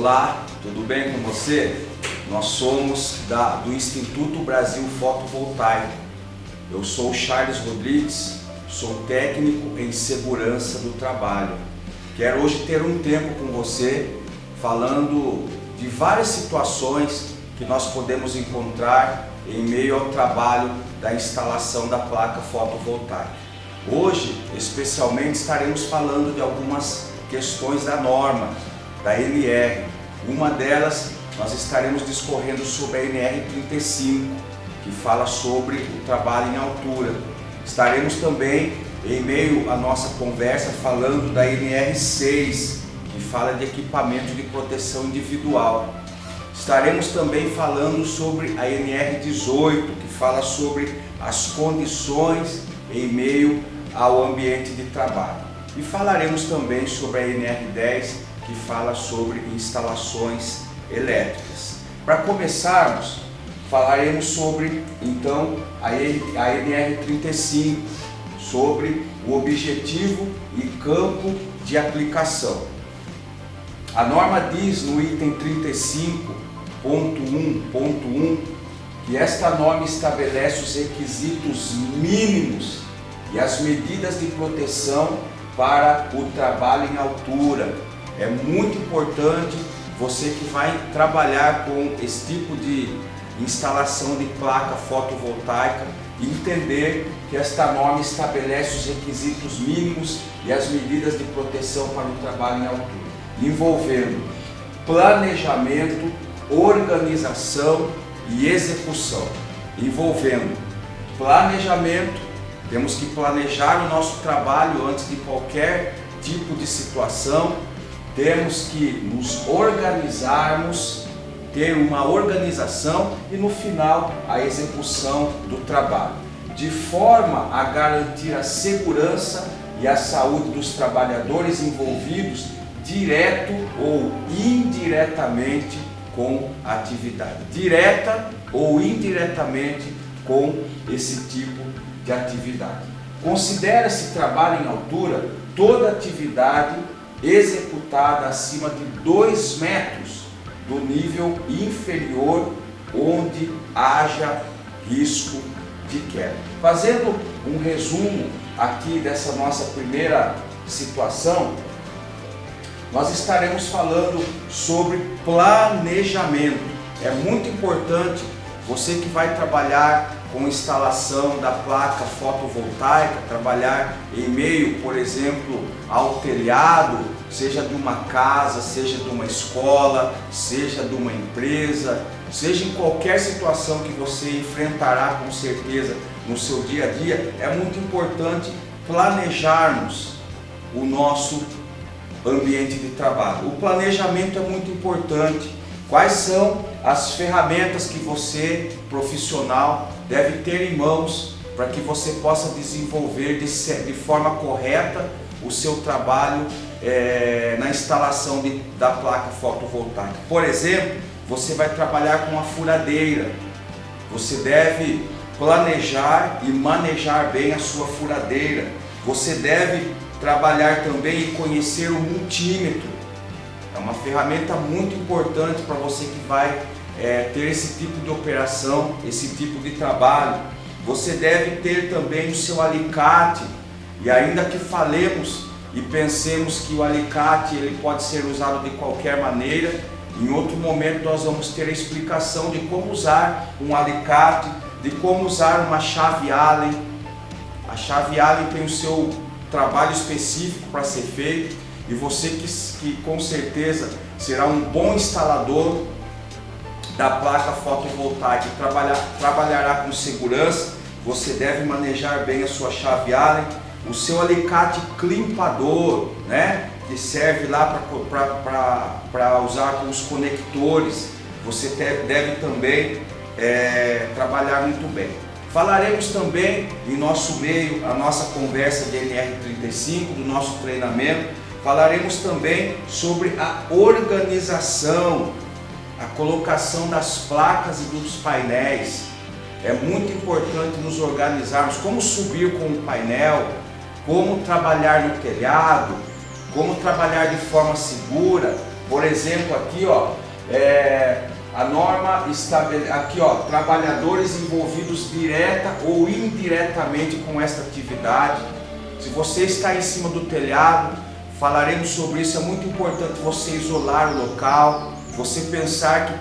Olá, tudo bem com você? Nós somos do Instituto Brasil Fotovoltaico. Eu sou o Charles Rodrigues, sou técnico em segurança do trabalho. Quero hoje ter um tempo com você falando de várias situações que nós podemos encontrar em meio ao trabalho da instalação da placa fotovoltaica. Hoje, especialmente, estaremos falando de algumas questões da norma, da NR. Uma delas, nós estaremos discorrendo sobre a NR 35, que fala sobre o trabalho em altura. Estaremos também, em meio à nossa conversa, falando da NR 6, que fala de equipamento de proteção individual. Estaremos também falando sobre a NR 18, que fala sobre as condições em meio ao ambiente de trabalho. E falaremos também sobre a NR 10, que fala sobre instalações elétricas. Para começarmos, falaremos sobre então a NR 35, sobre o objetivo e campo de aplicação. A norma diz no item 35.1.1 que esta norma estabelece os requisitos mínimos e as medidas de proteção para o trabalho em altura. É muito importante você que vai trabalhar com esse tipo de instalação de placa fotovoltaica entender que esta norma estabelece os requisitos mínimos e as medidas de proteção para o trabalho em altura, envolvendo planejamento, organização e execução. Envolvendo planejamento, temos que planejar o nosso trabalho antes de qualquer tipo de situação, temos que nos organizarmos, ter uma organização e no final a execução do trabalho, de forma a garantir a segurança e a saúde dos trabalhadores envolvidos direto ou indiretamente com a atividade, direta ou indiretamente com esse tipo de atividade. Considera-se trabalho em altura toda atividade executada acima de 2 metros do nível inferior onde haja risco de queda. Fazendo um resumo aqui dessa nossa primeira situação, nós estaremos falando sobre planejamento. É muito importante você que vai trabalhar com instalação da placa fotovoltaica, trabalhar em meio, por exemplo, ao telhado, seja de uma casa, seja de uma escola, seja de uma empresa, seja em qualquer situação que você enfrentará com certeza no seu dia a dia, é muito importante planejarmos o nosso ambiente de trabalho. O planejamento é muito importante. Quais são as ferramentas que você, profissional, deve ter em mãos para que você possa desenvolver de forma correta o seu trabalho na instalação da placa fotovoltaica? Por exemplo, você vai trabalhar com a furadeira. Você deve planejar e manejar bem a sua furadeira. Você deve trabalhar também e conhecer o multímetro. É uma ferramenta muito importante para você que vai ter esse tipo de operação, esse tipo de trabalho. Você deve ter também o seu alicate, e ainda que falemos e pensemos que o alicate ele pode ser usado de qualquer maneira, em outro momento nós vamos ter a explicação de como usar um alicate, de como usar uma chave Allen. A chave Allen tem o seu trabalho específico para ser feito, e você que com certeza será um bom instalador da placa fotovoltaica e trabalhará com segurança, você deve manejar bem a sua chave Allen, o seu alicate climpador, né, que serve lá para usar com os conectores, você deve também trabalhar muito bem. Falaremos também em nosso meio, a nossa conversa de NR 35, do nosso treinamento, falaremos também sobre a organização, a colocação das placas e dos painéis. É muito importante nos organizarmos, como subir com o painel, como trabalhar no telhado, como trabalhar de forma segura, Por exemplo, aqui ó, a norma estabelece, aqui ó, trabalhadores envolvidos direta ou indiretamente com esta atividade. Se você está em cima do telhado, falaremos sobre isso. É muito importante você isolar o local, você pensar que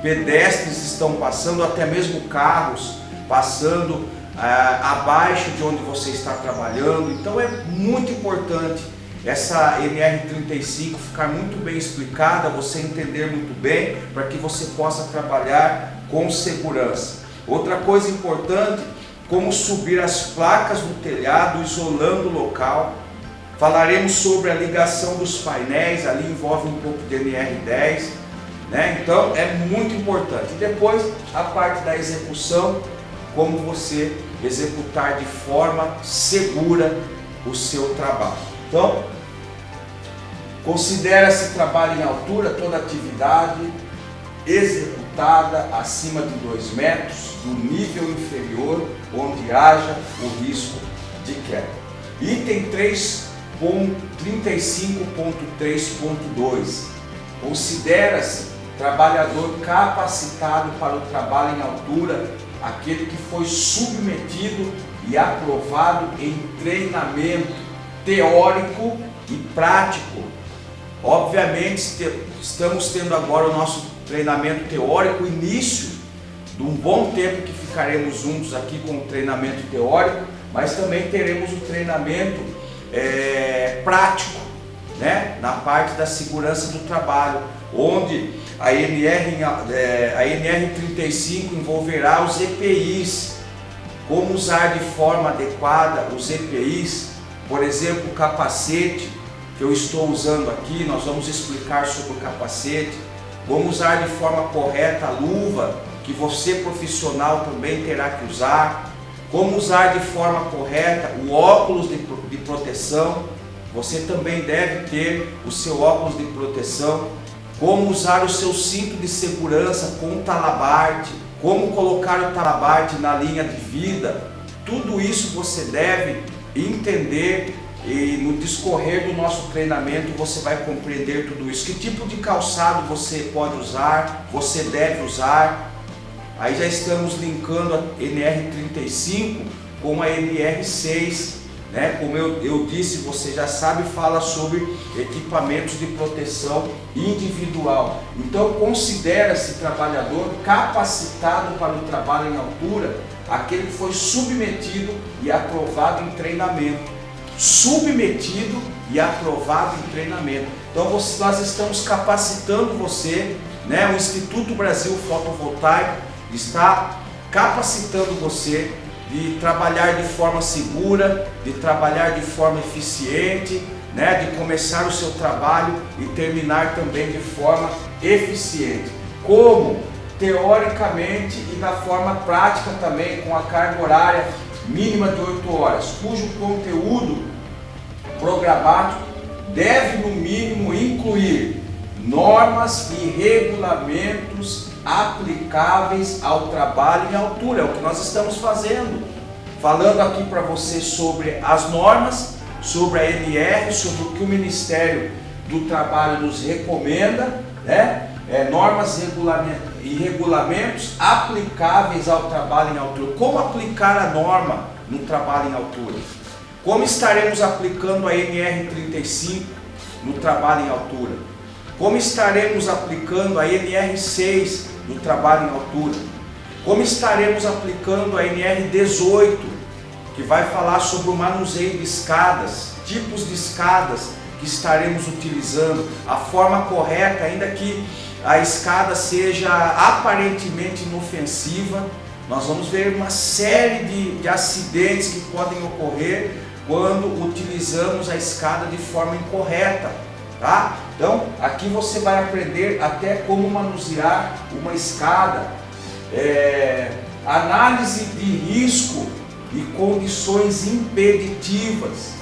pedestres estão passando, até mesmo carros passando abaixo de onde você está trabalhando. Então é muito importante essa NR35 ficar muito bem explicada, você entender muito bem, para que você possa trabalhar com segurança. Outra coisa importante, como subir as placas do telhado, isolando o local. Falaremos sobre a ligação dos painéis, ali envolve um pouco de NR10, né? Então é muito importante. E depois a parte da execução, como você executar de forma segura o seu trabalho. Então, considera-se trabalho em altura toda atividade executada acima de 2 metros do nível inferior onde haja o risco de queda. Item 3.35.3.2. Considera-se trabalhador capacitado para o trabalho em altura aquele que foi submetido e aprovado em treinamento teórico e prático. Obviamente estamos tendo agora o nosso treinamento teórico, início de um bom tempo que ficaremos juntos aqui com o treinamento teórico, mas também teremos o treinamento prático, né? Na parte da segurança do trabalho, onde a NR35 envolverá os EPIs, como usar de forma adequada os EPIs, por exemplo, o capacete que eu estou usando aqui, nós vamos explicar sobre o capacete, como usar de forma correta a luva, que você profissional também terá que usar, como usar de forma correta o óculos de proteção, você também deve ter o seu óculos de proteção, como usar o seu cinto de segurança com talabarte, como colocar o talabarte na linha de vida. Tudo isso você deve entender e no discorrer do nosso treinamento você vai compreender tudo isso. Que tipo de calçado você pode usar, você deve usar. Aí já estamos linkando a NR35 com a NR6, né? Como eu disse, você já sabe, fala sobre equipamentos de proteção individual. Então considera-se trabalhador capacitado para o trabalho em altura aquele que foi submetido e aprovado em treinamento. Submetido e aprovado em treinamento. Então nós estamos capacitando você, né? O Instituto Brasil Fotovoltaico está capacitando você de trabalhar de forma segura, de trabalhar de forma eficiente, né? De começar o seu trabalho e terminar também de forma eficiente. Como? Teoricamente e da forma prática também, com a carga horária mínima de 8 horas, cujo conteúdo programático deve no mínimo incluir normas e regulamentos aplicáveis ao trabalho em altura. É o que nós estamos fazendo, falando aqui para você sobre as normas, sobre a NR, sobre o que o Ministério do Trabalho nos recomenda, né? Normas e regulamentos aplicáveis ao trabalho em altura. Como aplicar a norma no trabalho em altura? Como estaremos aplicando a NR35 no trabalho em altura? Como estaremos aplicando a NR6 no trabalho em altura? Como estaremos aplicando a NR18, que vai falar sobre o manuseio de escadas, tipos de escadas que estaremos utilizando, a forma correta, ainda que a escada seja aparentemente inofensiva. Nós vamos ver uma série de acidentes que podem ocorrer quando utilizamos a escada de forma incorreta, tá? Então, aqui você vai aprender até como manusear uma escada, análise de risco e condições impeditivas,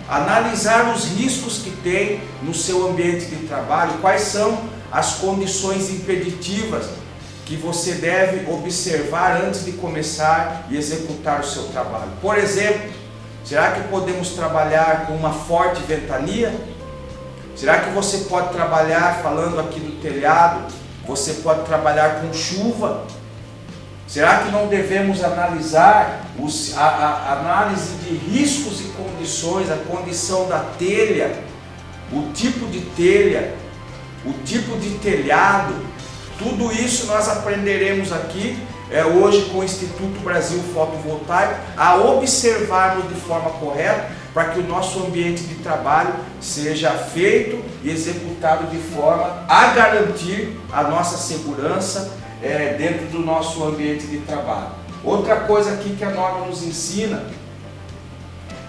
analisar os riscos que tem no seu ambiente de trabalho, quais são as condições impeditivas que você deve observar antes de começar e executar o seu trabalho. Por exemplo, será que podemos trabalhar com uma forte ventania? Será que você pode trabalhar, falando aqui do telhado, você pode trabalhar com chuva? Será que não devemos analisar a análise de riscos e condições, a condição da telha, o tipo de telha, o tipo de telhado? Tudo isso nós aprenderemos aqui hoje com o Instituto Brasil Fotovoltaico, a observarmos de forma correta para que o nosso ambiente de trabalho seja feito e executado de forma a garantir a nossa segurança dentro do nosso ambiente de trabalho. Outra coisa aqui que a norma nos ensina: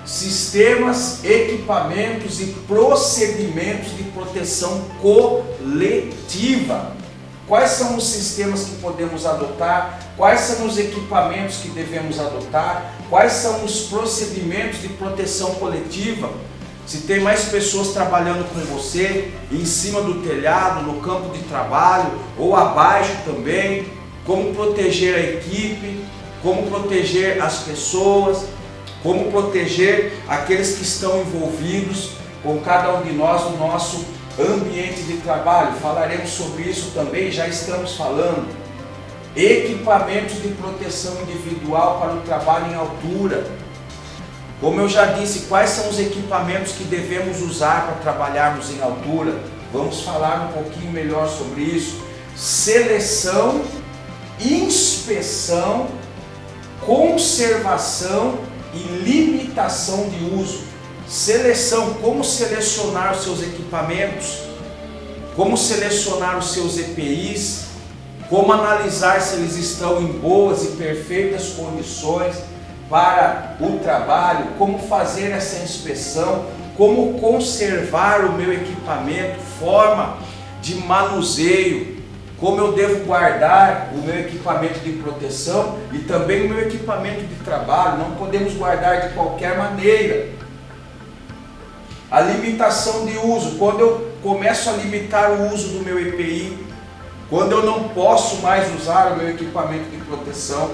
sistemas, equipamentos e procedimentos de proteção coletiva. Quais são os sistemas que podemos adotar? Quais são os equipamentos que devemos adotar? Quais são os procedimentos de proteção coletiva? Se tem mais pessoas trabalhando com você, em cima do telhado, no campo de trabalho ou abaixo também, como proteger a equipe, como proteger as pessoas, como proteger aqueles que estão envolvidos com cada um de nós no nosso ambiente de trabalho. Falaremos sobre isso também, já estamos falando. Equipamentos de proteção individual para o trabalho em altura. Como eu já disse, quais são os equipamentos que devemos usar para trabalharmos em altura? Vamos falar um pouquinho melhor sobre isso. Seleção, inspeção, conservação e limitação de uso. Seleção, como selecionar os seus equipamentos, como selecionar os seus EPIs, como analisar se eles estão em boas e perfeitas condições para o trabalho, como fazer essa inspeção, como conservar o meu equipamento, forma de manuseio, como eu devo guardar o meu equipamento de proteção e também o meu equipamento de trabalho. Não podemos guardar de qualquer maneira. A limitação de uso, quando eu começo a limitar o uso do meu EPI, quando eu não posso mais usar o meu equipamento de proteção.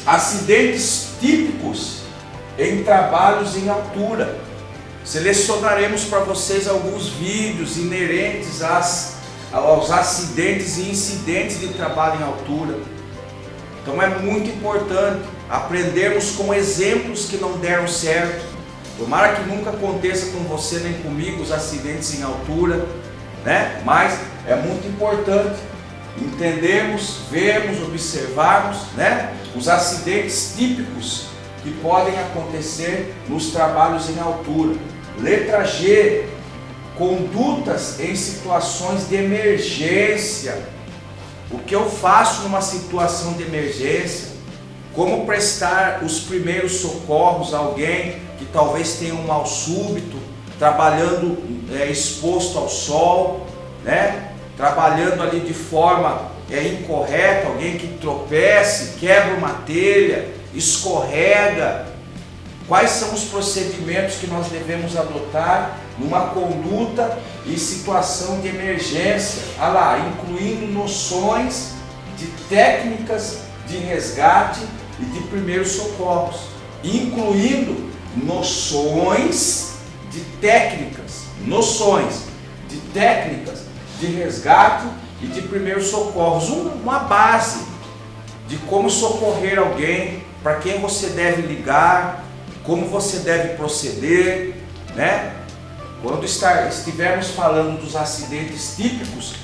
Acidentes típicos em trabalhos em altura. Selecionaremos para vocês alguns vídeos inerentes aos acidentes e incidentes de trabalho em altura. Então é muito importante aprendermos com exemplos que não deram certo. Tomara que nunca aconteça com você nem comigo os acidentes em altura, né? Mas é muito importante entendermos, vermos, observarmos, né? Os acidentes típicos que podem acontecer nos trabalhos em altura. Letra G, condutas em situações de emergência. O que eu faço numa situação de emergência? Como prestar os primeiros socorros a alguém que talvez tenha um mal súbito, trabalhando exposto ao sol, né? Trabalhando ali de forma incorreta, alguém que tropece, quebra uma telha, escorrega. Quais são os procedimentos que nós devemos adotar numa conduta e situação de emergência? Ah lá, incluindo noções de técnicas de resgate e de primeiros socorros, incluindo noções de técnicas de resgate e de primeiros socorros, uma base de como socorrer alguém, para quem você deve ligar, como você deve proceder, né? Quando estivermos falando dos acidentes típicos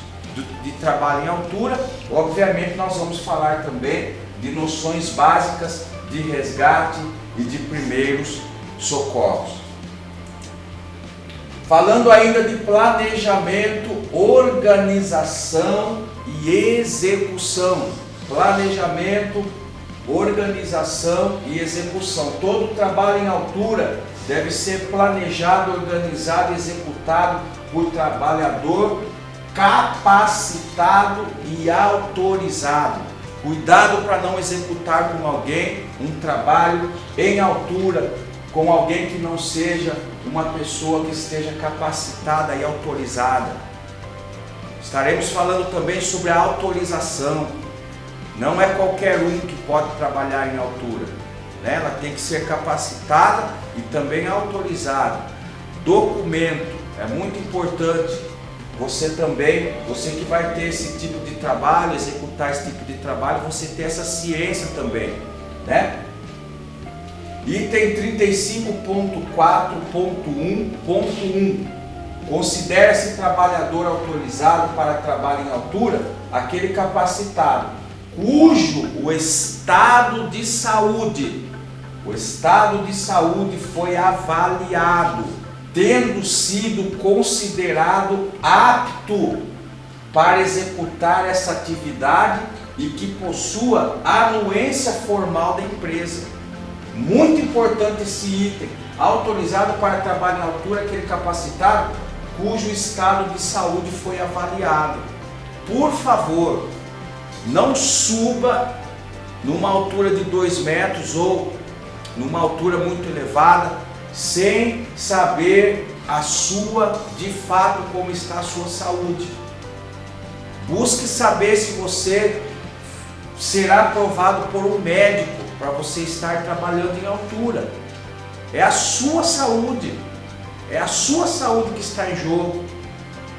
de trabalho em altura, obviamente nós vamos falar também de noções básicas de resgate e de primeiros socorros. Falando ainda de planejamento, organização e execução. Planejamento, organização e execução. Todo trabalho em altura deve ser planejado, organizado e executado por trabalhador capacitado e autorizado. Cuidado para não executar com alguém um trabalho em altura, com alguém que não seja uma pessoa que esteja capacitada e autorizada. Estaremos falando também sobre a autorização. Não é qualquer um que pode trabalhar em altura, né? Ela tem que ser capacitada e também autorizada. Documento, É muito importante você também, você que vai ter esse tipo de trabalho, executar esse tipo de trabalho, você ter essa ciência também, né? Item 35.4.1.1. Considera-se trabalhador autorizado para trabalho em altura aquele capacitado, cujo o estado de saúde foi avaliado, tendo sido considerado apto para executar essa atividade e que possua anuência formal da empresa. Muito importante esse item. Autorizado para trabalho em altura aquele capacitado cujo estado de saúde foi avaliado. Por favor, não suba numa altura de 2 metros ou numa altura muito elevada sem saber de fato como está a sua saúde. Busque saber se você será aprovado por um médico para você estar trabalhando em altura. É a sua saúde que está em jogo.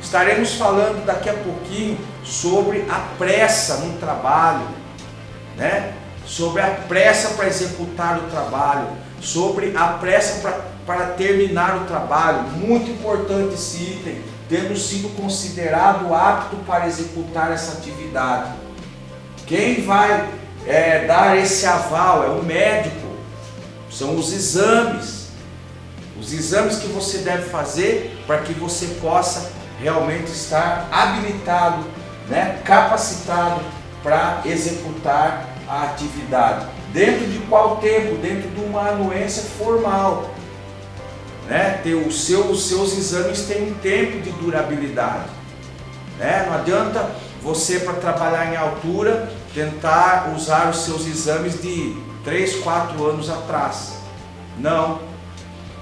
Estaremos falando daqui a pouquinho sobre a pressa no trabalho, né? Sobre a pressa para executar o trabalho, sobre a pressa para terminar o trabalho. Muito importante esse item, tendo sido considerado apto para executar essa atividade. Quem vai dar esse aval é o médico, são os exames que você deve fazer para que você possa realmente estar habilitado, né, capacitado para executar a atividade. Dentro de qual tempo? Dentro de uma anuência formal, né? Os seus exames têm um tempo de durabilidade, né? Não adianta você, para trabalhar em altura, tentar usar os seus exames de 3, 4 anos atrás. Não,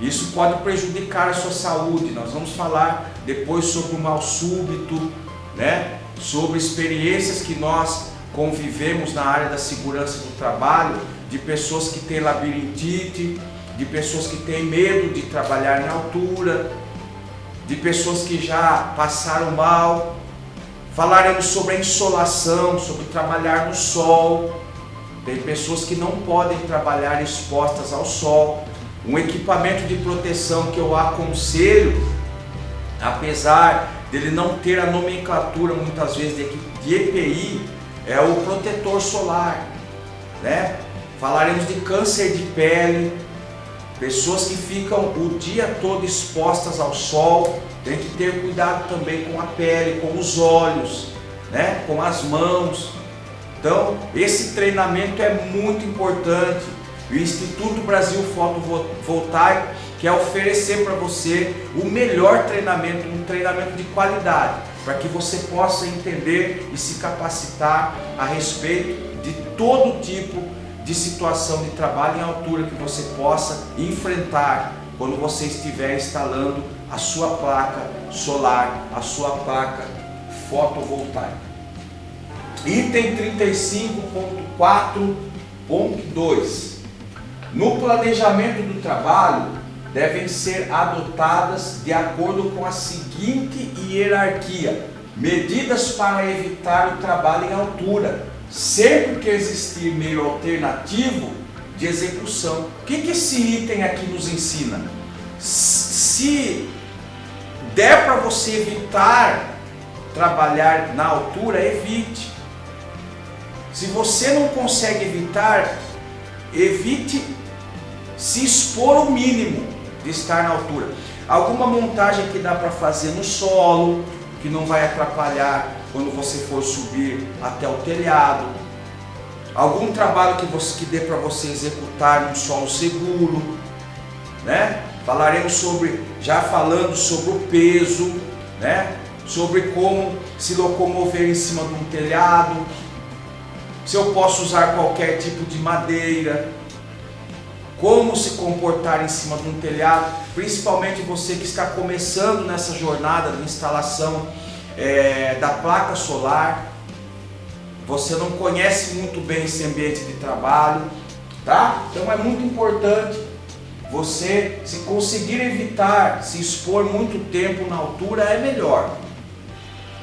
isso pode prejudicar a sua saúde. Nós vamos falar depois sobre o mal súbito, né? Sobre experiências que nós convivemos na área da segurança do trabalho, de pessoas que têm labirintite, de pessoas que têm medo de trabalhar em altura, de pessoas que já passaram mal. Falaremos sobre a insolação, sobre trabalhar no sol. Tem pessoas que não podem trabalhar expostas ao sol. Um equipamento de proteção que eu aconselho, apesar dele não ter a nomenclatura muitas vezes de EPI, é o protetor solar, né? Falaremos de câncer de pele, pessoas que ficam o dia todo expostas ao sol. Tem que ter cuidado também com a pele, com os olhos, né? Com as mãos. Então, esse treinamento é muito importante. O Instituto Brasil Fotovoltaico quer oferecer para você o melhor treinamento, um treinamento de qualidade, para que você possa entender e se capacitar a respeito de todo tipo de situação de trabalho em altura que você possa enfrentar quando você estiver instalando a sua placa solar, a sua placa fotovoltaica. Item 35.4.2. No planejamento do trabalho, devem ser adotadas de acordo com a seguinte hierarquia: medidas para evitar o trabalho em altura, sempre que existir meio alternativo de execução. O que esse item aqui nos ensina? Se der para você evitar trabalhar na altura, evite. Se você não consegue evitar, evite se expor o mínimo de estar na altura. Alguma montagem que dá para fazer no solo, que não vai atrapalhar quando você for subir até o telhado. Algum trabalho que dê para você executar num solo seguro, né? Já falando sobre o peso, né? Sobre como se locomover em cima de um telhado, se eu posso usar qualquer tipo de madeira, como se comportar em cima de um telhado, principalmente você que está começando nessa jornada de instalação da placa solar. Você não conhece muito bem esse ambiente de trabalho, tá? Então é muito importante você, se conseguir evitar se expor muito tempo na altura, é melhor.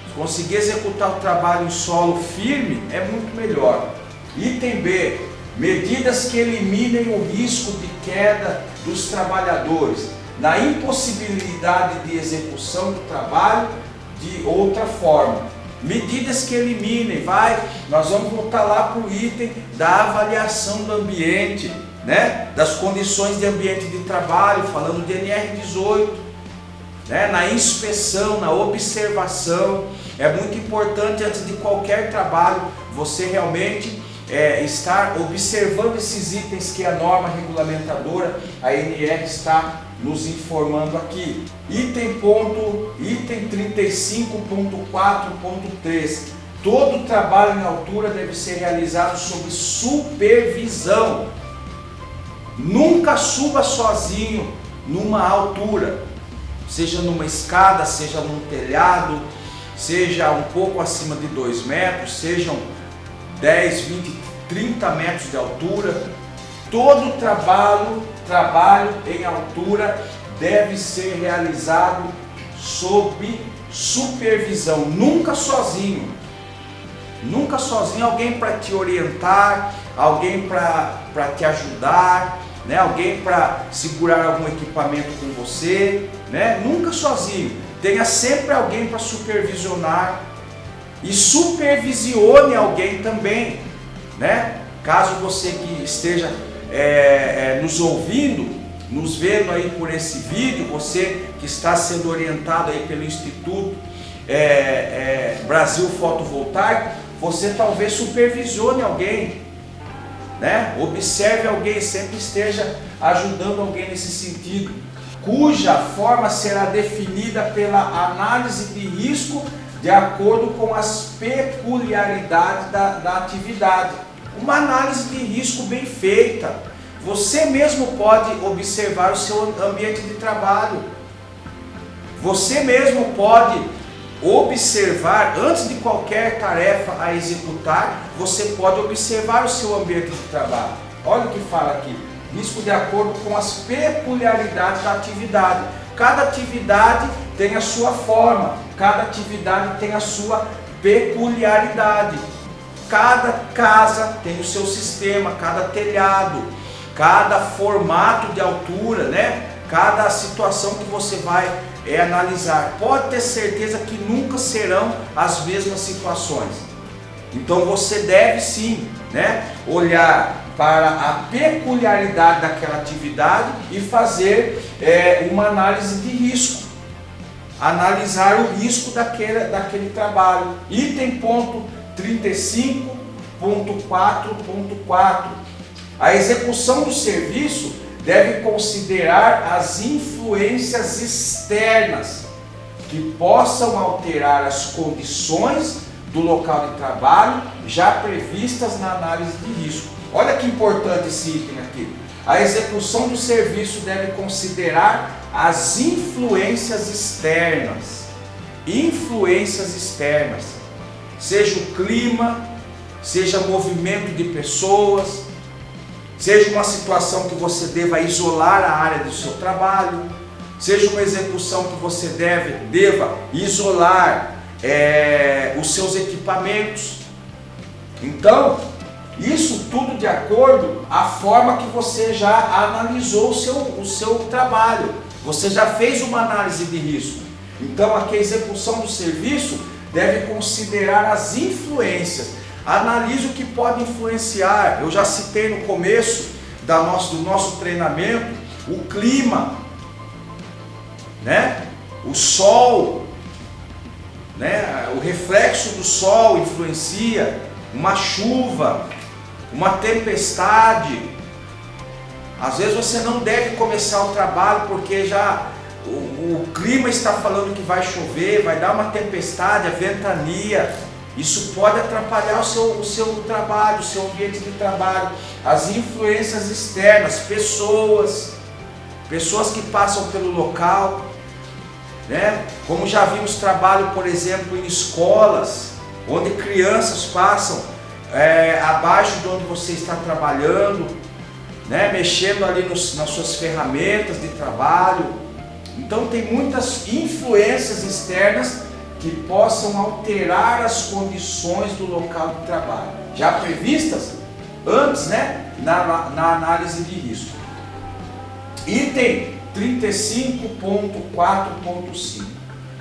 Se conseguir executar o trabalho em solo firme, é muito melhor. Item B, medidas que eliminem o risco de queda dos trabalhadores, na impossibilidade de execução do trabalho de outra forma. Medidas que eliminem, nós vamos voltar lá para o item da avaliação do ambiente, né? Das condições de ambiente de trabalho, falando de NR18, né? Na inspeção, na observação. É muito importante, antes de qualquer trabalho, você realmente estar observando esses itens que a norma regulamentadora, a NR, está nos informando aqui. Item 35.4.3. Todo trabalho em altura deve ser realizado sob supervisão. Nunca suba sozinho numa altura, seja numa escada, seja num telhado, seja um pouco acima de 2 metros, sejam 10, 20, 30 metros de altura. Todo trabalho em altura deve ser realizado sob supervisão, nunca sozinho. Nunca sozinho, alguém para te orientar, alguém para te ajudar, né? Alguém para segurar algum equipamento com você, né? Nunca sozinho. Tenha sempre alguém para supervisionar e supervisione alguém também, né? Caso você que esteja nos ouvindo, nos vendo aí por esse vídeo, você que está sendo orientado aí pelo Instituto Brasil Fotovoltaico, você talvez supervisione alguém, né? Observe alguém, sempre esteja ajudando alguém nesse sentido, cuja forma será definida pela análise de risco de acordo com as peculiaridades da atividade. Uma análise de risco bem feita. Você mesmo pode observar o seu ambiente de trabalho. Você mesmo pode observar, antes de qualquer tarefa a executar, você pode observar o seu ambiente de trabalho. Olha o que fala aqui. Risco de acordo com as peculiaridades da atividade. Cada atividade tem a sua forma, cada atividade tem a sua peculiaridade. Cada casa tem o seu sistema, cada telhado, cada formato de altura, né? Cada situação que você vai analisar. Pode ter certeza que nunca serão as mesmas situações. Então você deve sim, né, olhar para a peculiaridade daquela atividade e fazer uma análise de risco. Analisar o risco daquele trabalho. Item ponto 35.4.4. A execução do serviço deve considerar as influências externas que possam alterar as condições do local de trabalho já previstas na análise de risco. Olha que importante esse item aqui. A execução do serviço deve considerar as influências externas. Influências externas. Seja o clima, seja movimento de pessoas, seja uma situação que você deva isolar a área do seu trabalho, seja uma execução que você deva isolar os seus equipamentos. Então, isso tudo de acordo à forma que você já analisou o seu trabalho. Você já fez uma análise de risco. Então, aqui a execução do serviço deve considerar as influências. Analise o que pode influenciar. Eu já citei no começo do nosso treinamento o clima, né? O sol, né? O reflexo do sol influencia, uma chuva, uma tempestade. Às vezes você não deve começar o trabalho porque já o clima está falando que vai chover, vai dar uma tempestade, a ventania. Isso pode atrapalhar o seu trabalho, o seu ambiente de trabalho. As influências externas, pessoas que passam pelo local, né? Como já vimos trabalho, por exemplo, em escolas, onde crianças passam abaixo de onde você está trabalhando, né, mexendo ali nas suas ferramentas de trabalho. Então tem muitas influências externas que possam alterar as condições do local de trabalho, já previstas antes, né, na análise de risco. Item 35.4.5.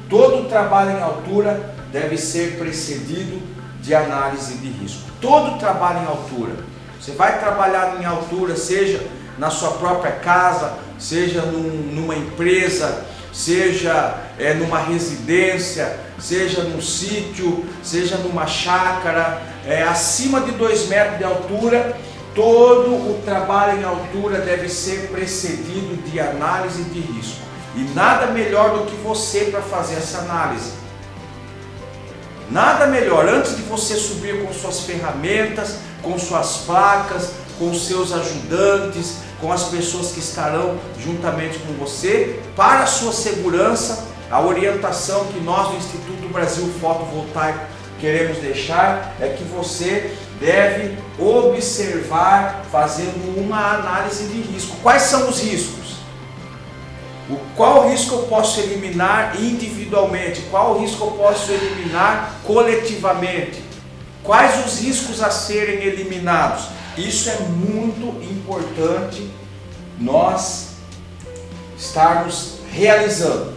Todo trabalho em altura deve ser precedido de análise de risco. Todo trabalho em altura. Você vai trabalhar em altura, seja na sua própria casa, seja numa empresa, seja numa residência, seja num sítio, seja numa chácara, acima de 2 metros de altura, todo o trabalho em altura deve ser precedido de análise de risco. E nada melhor do que você para fazer essa análise. Nada melhor, antes de você subir com suas ferramentas, com suas placas, com seus ajudantes, com as pessoas que estarão juntamente com você, para a sua segurança, a orientação que nós do Instituto Brasil Fotovoltaico queremos deixar é que você deve observar, fazendo uma análise de risco. Quais são os riscos? Qual risco eu posso eliminar individualmente? Qual risco eu posso eliminar coletivamente? Quais os riscos a serem eliminados? Isso é muito importante nós estarmos realizando.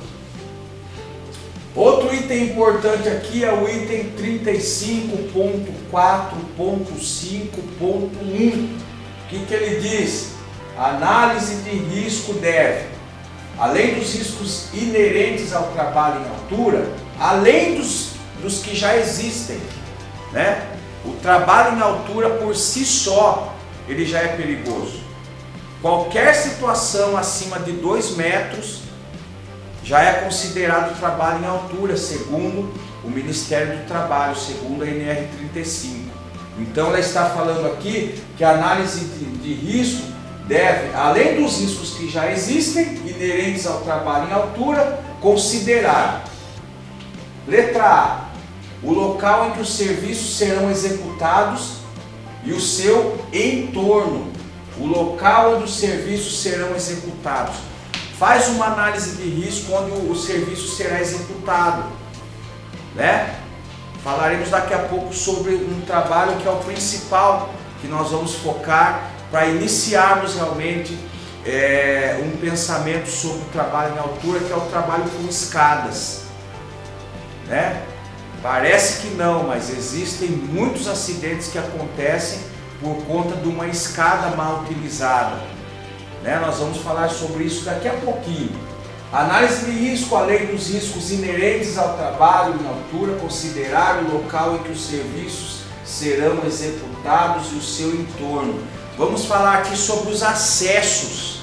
Outro item importante aqui é o item 35.4.5.1. O que ele diz? Análise de risco deve, além dos riscos inerentes ao trabalho em altura, além dos que já existem, né? O trabalho em altura por si só, ele já é perigoso. Qualquer situação acima de 2 metros já é considerado trabalho em altura, segundo o Ministério do Trabalho, segundo a NR35. Então ela está falando aqui que a análise de risco deve, além dos riscos que já existem, inerentes ao trabalho em altura, considerar: letra A, o local em que os serviços serão executados e o seu entorno. O local onde os serviços serão executados. Faz uma análise de risco onde o serviço será executado, né? Falaremos daqui a pouco sobre um trabalho que é o principal que nós vamos focar para iniciarmos realmente um pensamento sobre o trabalho em altura, que é o trabalho com escadas, né? Parece que não, mas existem muitos acidentes que acontecem por conta de uma escada mal utilizada, né? Nós vamos falar sobre isso daqui a pouquinho. Análise de risco, além dos riscos inerentes ao trabalho em altura, considerar o local em que os serviços serão executados e o seu entorno. Vamos falar aqui sobre os acessos.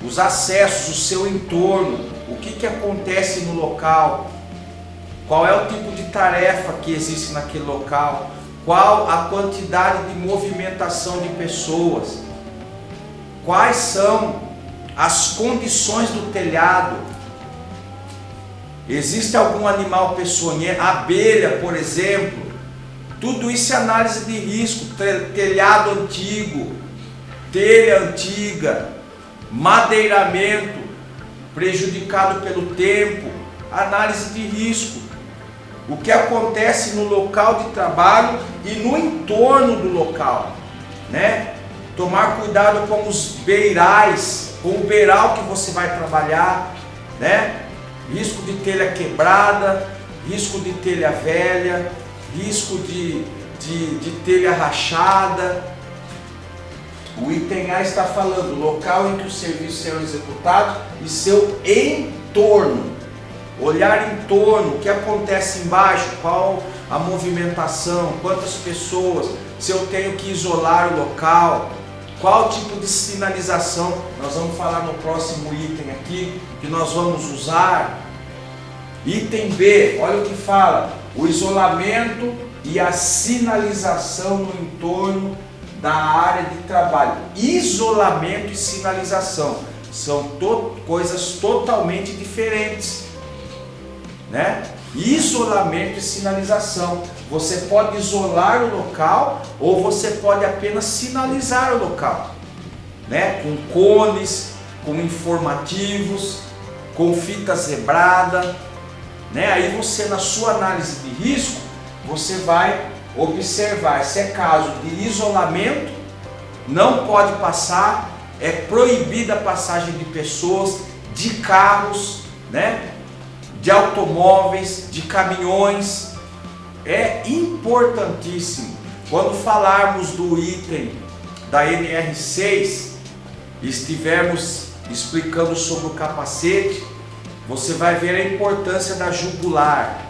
Os acessos, o seu entorno, o que acontece no local, qual é o tipo de tarefa que existe naquele local, qual a quantidade de movimentação de pessoas, quais são as condições do telhado, existe algum animal peçonhento, abelha, por exemplo. Tudo isso é análise de risco. Telhado antigo, telha antiga, madeiramento prejudicado pelo tempo, análise de risco. O que acontece no local de trabalho e no entorno do local, né? Tomar cuidado com os beirais, com o beiral que você vai trabalhar, né? Risco de telha quebrada, risco de telha velha, risco de telha rachada. O item A está falando local em que os serviços serão executados e seu entorno. Olhar em torno, o que acontece embaixo, qual a movimentação, quantas pessoas, se eu tenho que isolar o local, qual tipo de sinalização. Nós vamos falar no próximo item aqui, que nós vamos usar. Item B, olha o que fala: o isolamento e a sinalização no entorno da área de trabalho. Isolamento e sinalização são coisas totalmente diferentes, né? Isolamento e sinalização. Você pode isolar o local ou você pode apenas sinalizar o local. né? Com cones, com informativos, com fita zebrada, né? Aí você, na sua análise de risco, você vai observar se é caso de isolamento, não pode passar, é proibida a passagem de pessoas, de carros, né? De automóveis, de caminhões. É importantíssimo. Quando falarmos do item da NR6, estivermos explicando sobre o capacete, você vai ver a importância da jugular.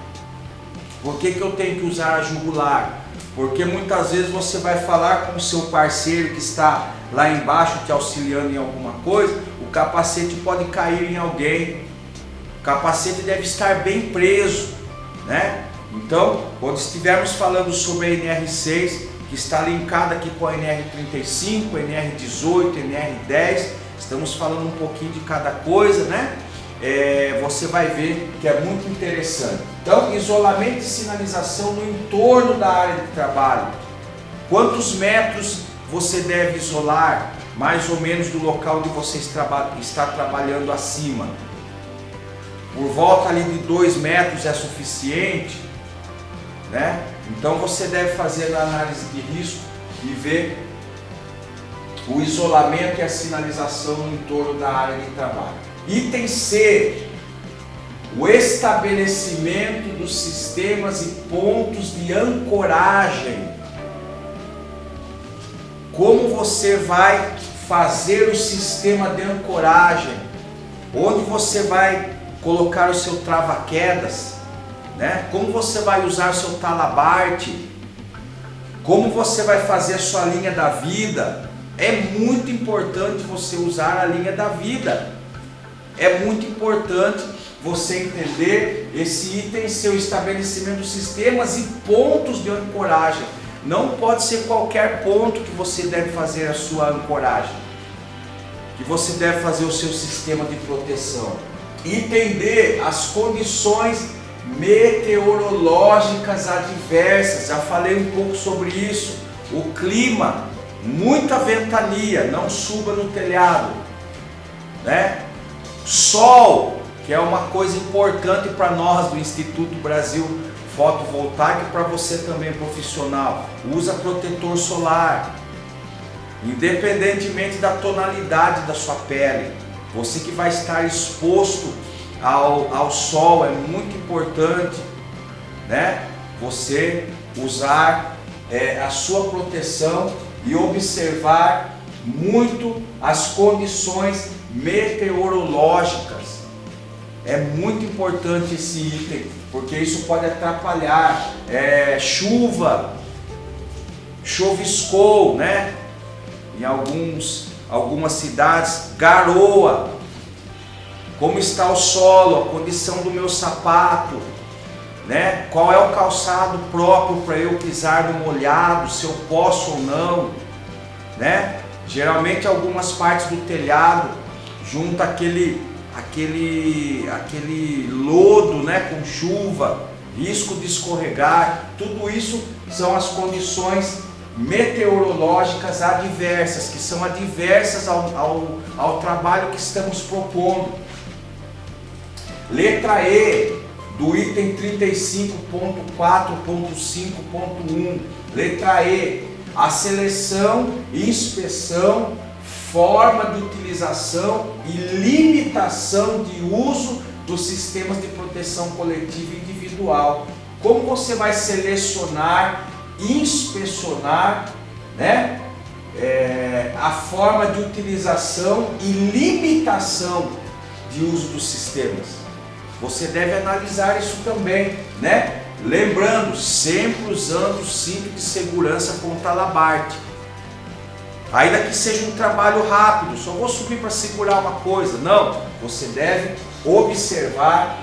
Por que eu tenho que usar a jugular? Porque muitas vezes você vai falar com o seu parceiro que está lá embaixo te auxiliando em alguma coisa, o capacete pode cair em alguém, o capacete deve estar bem preso, né? Então, quando estivermos falando sobre a NR6, que está linkada aqui com a NR35, NR18, NR10, estamos falando um pouquinho de cada coisa, né? Você vai ver que é muito interessante. Então, isolamento e sinalização no entorno da área de trabalho. Quantos metros você deve isolar, mais ou menos, do local onde você está trabalhando acima? Por volta ali de 2 metros é suficiente, né? Então você deve fazer a análise de risco e ver o isolamento e a sinalização no entorno da área de trabalho. Item C, o estabelecimento dos sistemas e pontos de ancoragem. Como você vai fazer o sistema de ancoragem? Onde você vai colocar o seu trava-quedas, né? Como você vai usar o seu talabarte? Como você vai fazer a sua linha da vida? É muito importante você usar a linha da vida. É muito importante você entender esse item, seu estabelecimento dos sistemas e pontos de ancoragem. Não pode ser qualquer ponto que você deve fazer a sua ancoragem, que você deve fazer o seu sistema de proteção. Entender as condições meteorológicas adversas, já falei um pouco sobre isso. O clima, muita ventania, não suba no telhado, né? Sol, que é uma coisa importante para nós do Instituto Brasil Fotovoltaico, para você também profissional, usa protetor solar, independentemente da tonalidade da sua pele. Você que vai estar exposto ao sol, é muito importante, né? Você usar a sua proteção e observar muito as condições meteorológicas. É muito importante esse item, porque isso pode atrapalhar. Chuviscou, né? Em algumas cidades, garoa. Como está o solo, a condição do meu sapato, né? Qual é o calçado próprio para eu pisar no molhado, se eu posso ou não, né? Geralmente algumas partes do telhado junta aquele lodo, né, com chuva, risco de escorregar. Tudo isso são as condições meteorológicas adversas, que são adversas ao trabalho que estamos propondo. Letra E do item 35.4.5.1. Letra E, a seleção, inspeção, forma de utilização e limitação de uso dos sistemas de proteção coletiva e individual. Como você vai selecionar, inspecionar, né, a forma de utilização e limitação de uso dos sistemas? Você deve analisar isso também, né? Lembrando, sempre usando o cinto de segurança com talabarte. Ainda que seja um trabalho rápido, só vou subir para segurar uma coisa. Não, você deve observar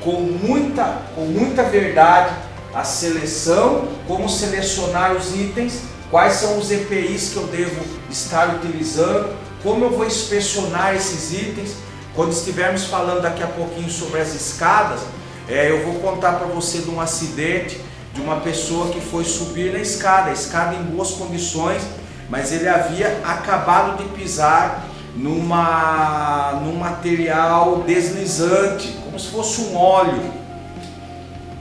com muita verdade a seleção, como selecionar os itens, quais são os EPIs que eu devo estar utilizando, como eu vou inspecionar esses itens. Quando estivermos falando daqui a pouquinho sobre as escadas, eu vou contar para você de um acidente de uma pessoa que foi subir na escada, a escada em boas condições, mas ele havia acabado de pisar num material deslizante, como se fosse um óleo.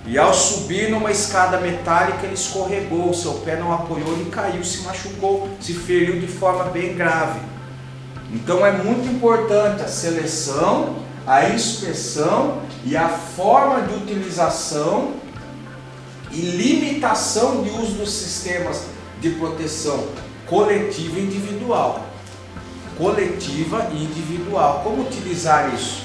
E ao subir numa escada metálica ele escorregou, seu pé não apoiou, ele caiu, se machucou, se feriu de forma bem grave. Então é muito importante a seleção, a inspeção e a forma de utilização e limitação de uso dos sistemas de proteção coletiva e individual. Coletiva e individual. Como utilizar isso?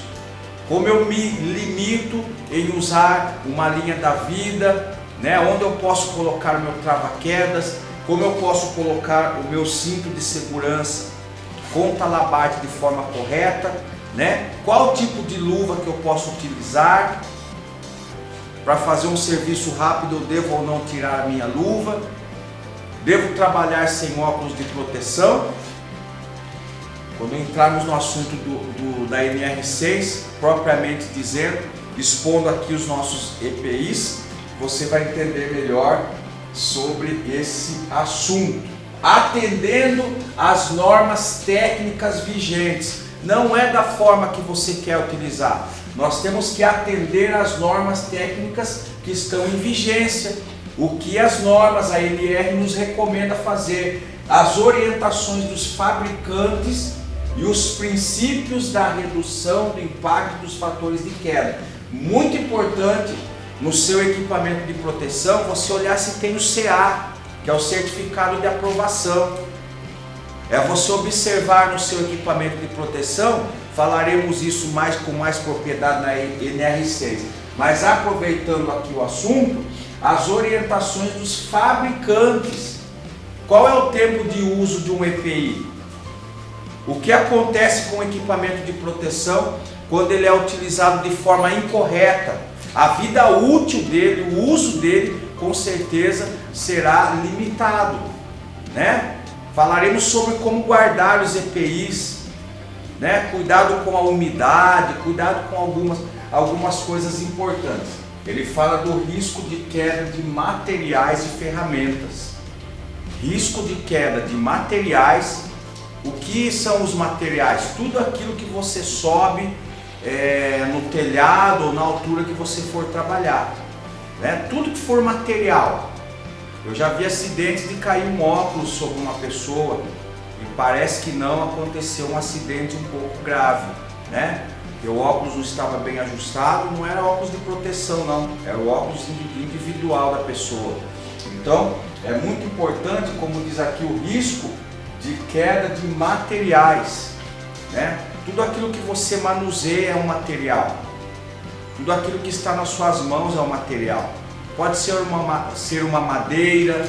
Como eu me limito em usar uma linha da vida, né? Onde eu posso colocar o meu trava-quedas, como eu posso colocar o meu cinto de segurança com talabarte de forma correta, né? Qual tipo de luva que eu posso utilizar para fazer um serviço rápido? Eu devo ou não tirar a minha luva? Devo trabalhar sem óculos de proteção? Quando entrarmos no assunto da NR6, propriamente dizendo, expondo aqui os nossos EPIs, você vai entender melhor sobre esse assunto. Atendendo às normas técnicas vigentes, não é da forma que você quer utilizar. Nós temos que atender às normas técnicas que estão em vigência. O que as normas, a NR, nos recomenda fazer, as orientações dos fabricantes e os princípios da redução do impacto dos fatores de queda. Muito importante no seu equipamento de proteção você olhar se tem o CA, que é o certificado de aprovação. É você observar no seu equipamento de proteção, falaremos isso com mais propriedade na NR6, mas aproveitando aqui o assunto, as orientações dos fabricantes. Qual é o tempo de uso de um EPI? O que acontece com o equipamento de proteção quando ele é utilizado de forma incorreta? A vida útil dele, o uso dele, com certeza será limitado, né? Falaremos sobre como guardar os EPIs, né? Cuidado com a umidade, cuidado com algumas coisas importantes. Ele fala do risco de queda de materiais e ferramentas. Risco de queda de materiais. O que são os materiais? Tudo aquilo que você sobe no telhado ou na altura que você for trabalhar, né? Tudo que for material. Eu já vi acidentes de cair um óculos sobre uma pessoa e parece que não aconteceu um acidente um pouco grave, né? Porque o óculos não estava bem ajustado, não era óculos de proteção não, era o óculos individual da pessoa. Então é muito importante, como diz aqui, o risco de queda de materiais, né? Tudo aquilo que você manuseia é um material, tudo aquilo que está nas suas mãos é um material. Pode ser uma madeira,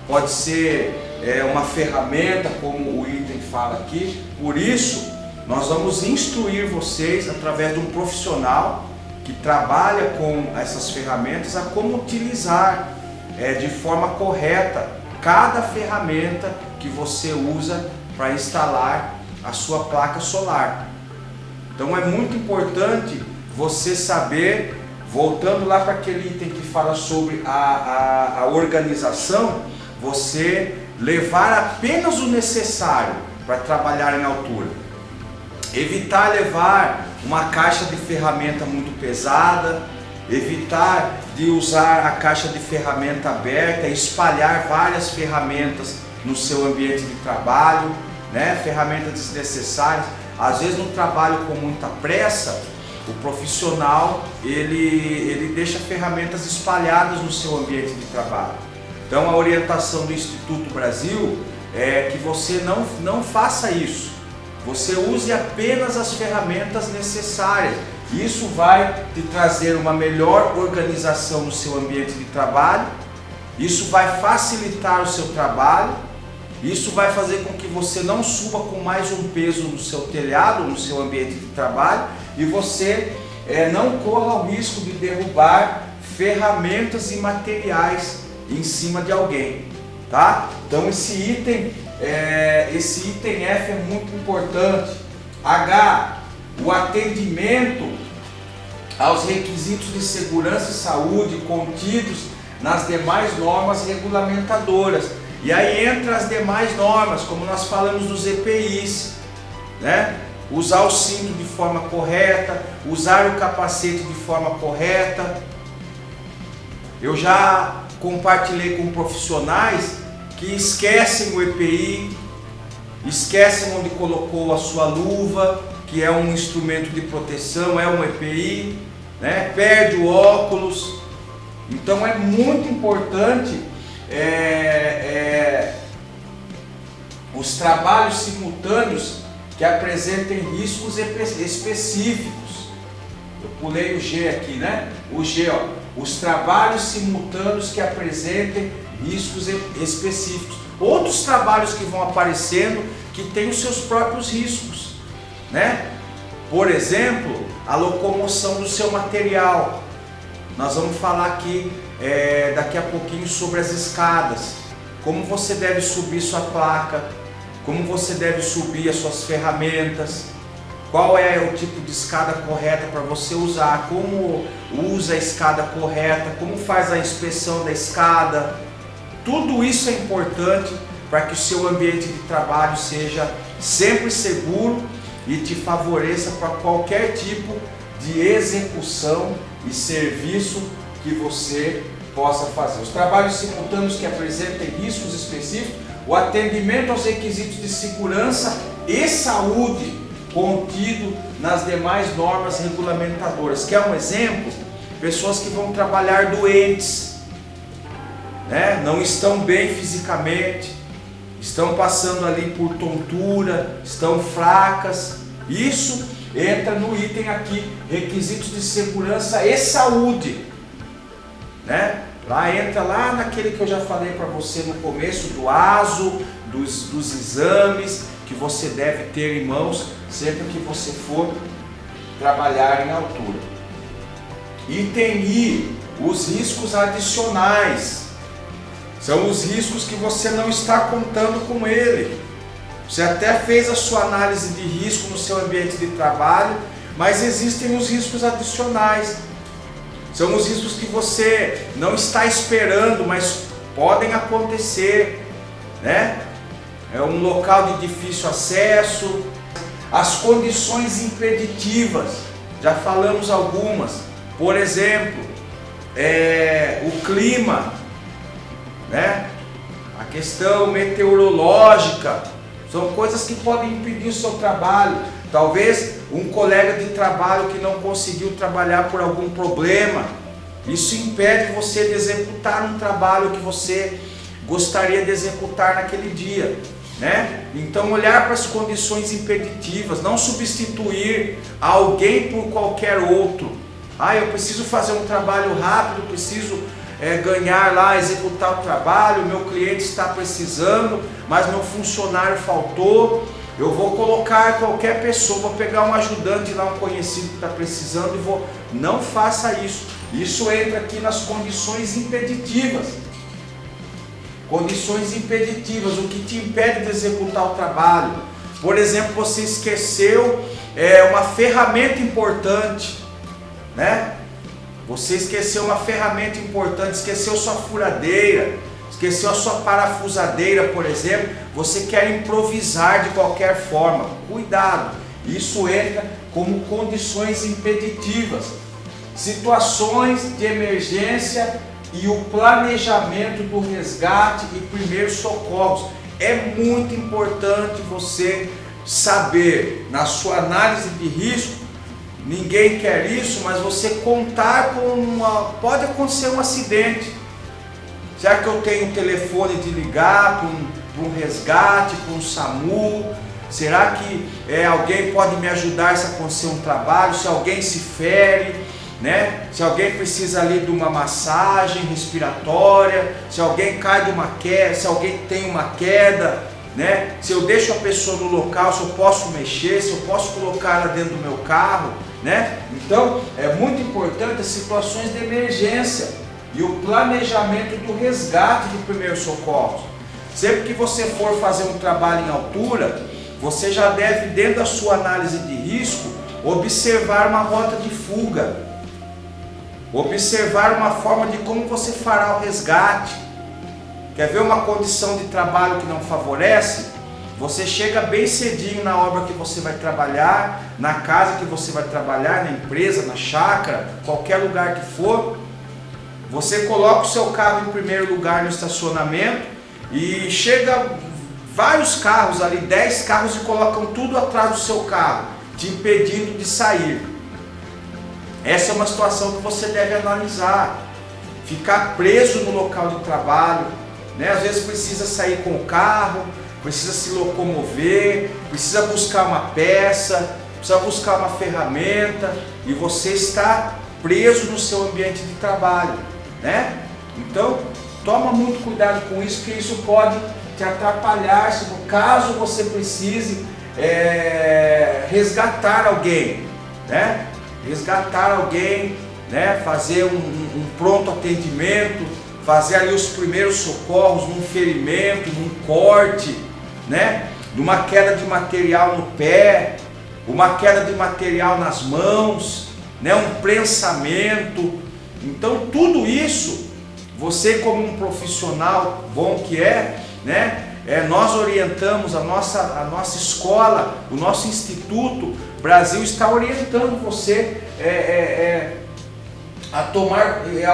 pode ser uma ferramenta, como o item fala aqui. Por isso, nós vamos instruir vocês, através de um profissional que trabalha com essas ferramentas, a como utilizar de forma correta cada ferramenta que você usa para instalar a sua placa solar. Então é muito importante você saber, voltando lá para aquele item que fala sobre a organização, você levar apenas o necessário para trabalhar em altura. Evitar levar uma caixa de ferramenta muito pesada, evitar de usar a caixa de ferramenta aberta, espalhar várias ferramentas no seu ambiente de trabalho, né? Ferramentas desnecessárias. Às vezes no trabalho com muita pressa, o profissional ele deixa ferramentas espalhadas no seu ambiente de trabalho. Então a orientação do Instituto Brasil é que você não faça isso. Você use apenas as ferramentas necessárias. Isso vai te trazer uma melhor organização no seu ambiente de trabalho. Isso vai facilitar o seu trabalho. Isso vai fazer com que você não suba com mais um peso no seu telhado, no seu ambiente de trabalho, e você não corra o risco de derrubar ferramentas e materiais em cima de alguém, tá? Então esse item F é muito importante. H, o atendimento aos requisitos de segurança e saúde contidos nas demais normas regulamentadoras. E aí entra as demais normas, como nós falamos dos EPIs, né? Usar o cinto de forma correta, usar o capacete de forma correta. Eu já compartilhei com profissionais que esquecem o EPI, esquecem onde colocou a sua luva, que é um instrumento de proteção, é um EPI, né? Perde o óculos. Então é muito importante os trabalhos simultâneos que apresentem riscos específicos. Eu pulei o G aqui, né? O G, ó, os trabalhos simultâneos que apresentem riscos específicos. Outros trabalhos que vão aparecendo que têm os seus próprios riscos, né? Por exemplo, a locomoção do seu material. Nós vamos falar aqui daqui a pouquinho sobre as escadas, como você deve subir sua placa, como você deve subir as suas ferramentas, qual é o tipo de escada correta para você usar, como usa a escada correta, como faz a inspeção da escada. Tudo isso é importante para que o seu ambiente de trabalho seja sempre seguro e te favoreça para qualquer tipo de execução e serviço que você possa fazer. Os trabalhos simultâneos que apresentem riscos específicos, o atendimento aos requisitos de segurança e saúde contido nas demais normas regulamentadoras. Quer um exemplo? Pessoas que vão trabalhar doentes, né? Não estão bem fisicamente, estão passando ali por tontura, estão fracas. Isso entra no item aqui, requisitos de segurança e saúde, né? Lá entra lá naquele que eu já falei para você no começo, do ASO, dos exames que você deve ter em mãos sempre que você for trabalhar em altura. Item I, os riscos adicionais. São os riscos que você não está contando com ele. Você até fez a sua análise de risco no seu ambiente de trabalho, mas existem os riscos adicionais. São os riscos que você não está esperando, mas podem acontecer, né? É um local de difícil acesso, as condições impeditivas, já falamos algumas. Por exemplo, o clima, né? A questão meteorológica, são coisas que podem impedir o seu trabalho. Talvez um colega de trabalho que não conseguiu trabalhar por algum problema, isso impede você de executar um trabalho que você gostaria de executar naquele dia, né? Então olhar para as condições impeditivas, não substituir alguém por qualquer outro. Eu preciso fazer um trabalho rápido, preciso ganhar lá, executar o trabalho, meu cliente está precisando, mas meu funcionário faltou. Eu vou colocar qualquer pessoa, vou pegar um ajudante lá, um conhecido que está precisando e vou... Não faça isso. Isso entra aqui nas condições impeditivas. Condições impeditivas, o que te impede de executar o trabalho. Por exemplo, você esqueceu uma ferramenta importante, né? Você esqueceu uma ferramenta importante, esqueceu sua furadeira, esqueceu a sua parafusadeira, por exemplo. Você quer improvisar de qualquer forma. Cuidado, isso entra como condições impeditivas. Situações de emergência e o planejamento do resgate e primeiros socorros. É muito importante você saber, na sua análise de risco, ninguém quer isso, mas você contar com pode acontecer um acidente. Será que eu tenho um telefone de ligar para um resgate, para um SAMU? Será que alguém pode me ajudar se acontecer um trabalho? Se alguém se fere, né? Se alguém precisa ali de uma massagem respiratória, se alguém cai de uma queda, se alguém tem uma queda, né? Se eu deixo a pessoa no local, se eu posso mexer, se eu posso colocar ela dentro do meu carro, né? Então é muito importante as situações de emergência e o planejamento do resgate de primeiros socorros. Sempre que você for fazer um trabalho em altura, você já deve, dentro da sua análise de risco, observar uma rota de fuga, observar uma forma de como você fará o resgate. Quer ver uma condição de trabalho que não favorece? Você chega bem cedinho na obra que você vai trabalhar, na casa que você vai trabalhar, na empresa, na chácara, qualquer lugar que for. Você coloca o seu carro em primeiro lugar no estacionamento e chega vários carros ali, 10 carros, e colocam tudo atrás do seu carro, te impedindo de sair. Essa é uma situação que você deve analisar. Ficar preso no local de trabalho, né? Às vezes precisa sair com o carro, precisa se locomover, precisa buscar uma peça, precisa buscar uma ferramenta, e você está preso no seu ambiente de trabalho, né? Então, toma muito cuidado com isso, porque isso pode te atrapalhar, se no caso você precise resgatar alguém, né? Resgatar alguém, né? Fazer um pronto atendimento, fazer ali os primeiros socorros num ferimento, num corte, né? Numa queda de material no pé, uma queda de material nas mãos, né? Um prensamento. Então tudo isso, você como um profissional bom que né? Nós orientamos a nossa escola, o nosso Instituto Brasil está orientando você a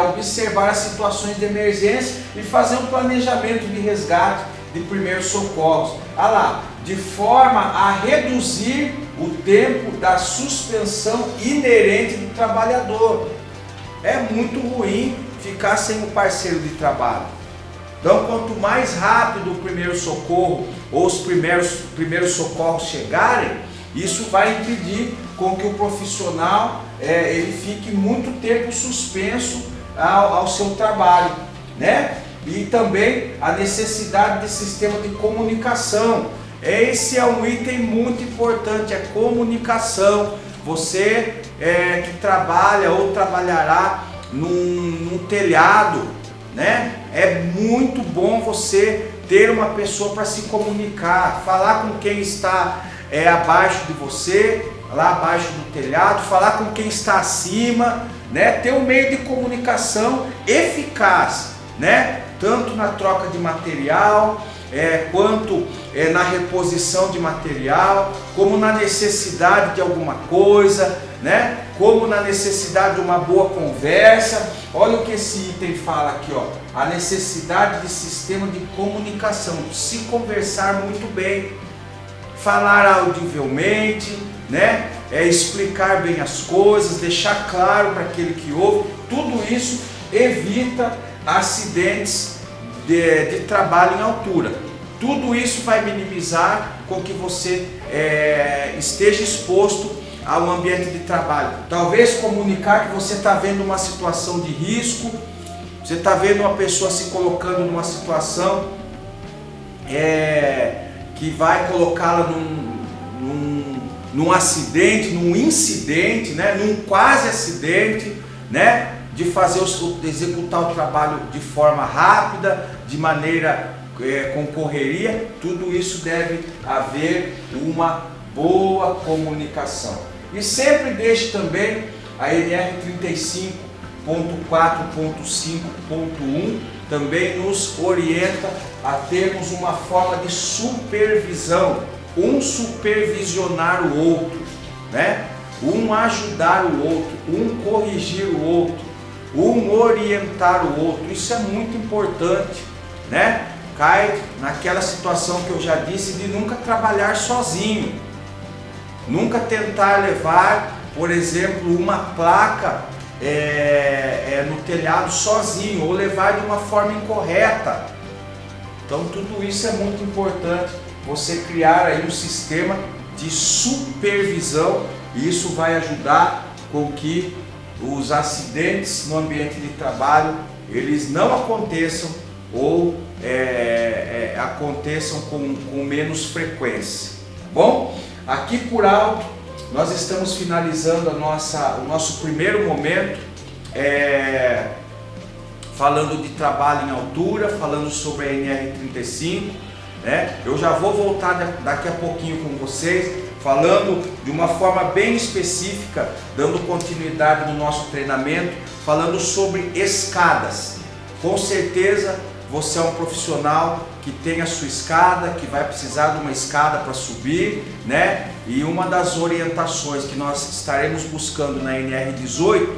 observar as situações de emergência e fazer um planejamento de resgate de primeiros socorros. Ah lá, de forma a reduzir o tempo da suspensão inerente do trabalhador. É muito ruim ficar sem o parceiro de trabalho. Então, quanto mais rápido o primeiro socorro ou os primeiros socorros chegarem, isso vai impedir com que o profissional ele fique muito tempo suspenso ao seu trabalho, né? E também a necessidade de sistema de comunicação. Esse é um item muito importante, a comunicação. Você que trabalha ou trabalhará num telhado, né? É muito bom você ter uma pessoa para se comunicar, falar com quem está abaixo de você, lá abaixo do telhado, falar com quem está acima, né? Ter um meio de comunicação eficaz, né? Tanto na troca de material, quanto na reposição de material, como na necessidade de alguma coisa, né? Como na necessidade de uma boa conversa. Olha o que esse item fala aqui, ó. A necessidade de sistema de comunicação, se conversar muito bem, falar audivelmente, né? Explicar bem as coisas, deixar claro para aquele que ouve. Tudo isso evita acidentes de trabalho em altura. Tudo isso vai minimizar com que você esteja exposto ao ambiente de trabalho. Talvez comunicar que você está vendo uma situação de risco, você está vendo uma pessoa se colocando numa situação que vai colocá-la num acidente, num incidente, né? Num quase acidente, né? De executar o trabalho de forma rápida, de maneira com correria. Tudo isso deve haver uma boa comunicação. E sempre deixe também a NR 35.4.5.1 também nos orienta a termos uma forma de supervisão, um supervisionar o outro, né? Um ajudar o outro, um corrigir o outro, um orientar o outro. Isso é muito importante, né? Cai naquela situação que eu já disse de nunca trabalhar sozinho, nunca tentar levar, por exemplo, uma placa no telhado sozinho, ou levar de uma forma incorreta. Então tudo isso é muito importante, você criar aí um sistema de supervisão, e isso vai ajudar com que os acidentes no ambiente de trabalho eles não aconteçam, ou aconteçam com menos frequência. Bom, aqui por alto nós estamos finalizando o nosso primeiro momento, falando de trabalho em altura, falando sobre a NR35, né? Eu já vou voltar daqui a pouquinho com vocês, falando de uma forma bem específica, dando continuidade no nosso treinamento, falando sobre escadas. Com certeza você é um profissional que tem a sua escada, que vai precisar de uma escada para subir, né? E uma das orientações que nós estaremos buscando na NR18,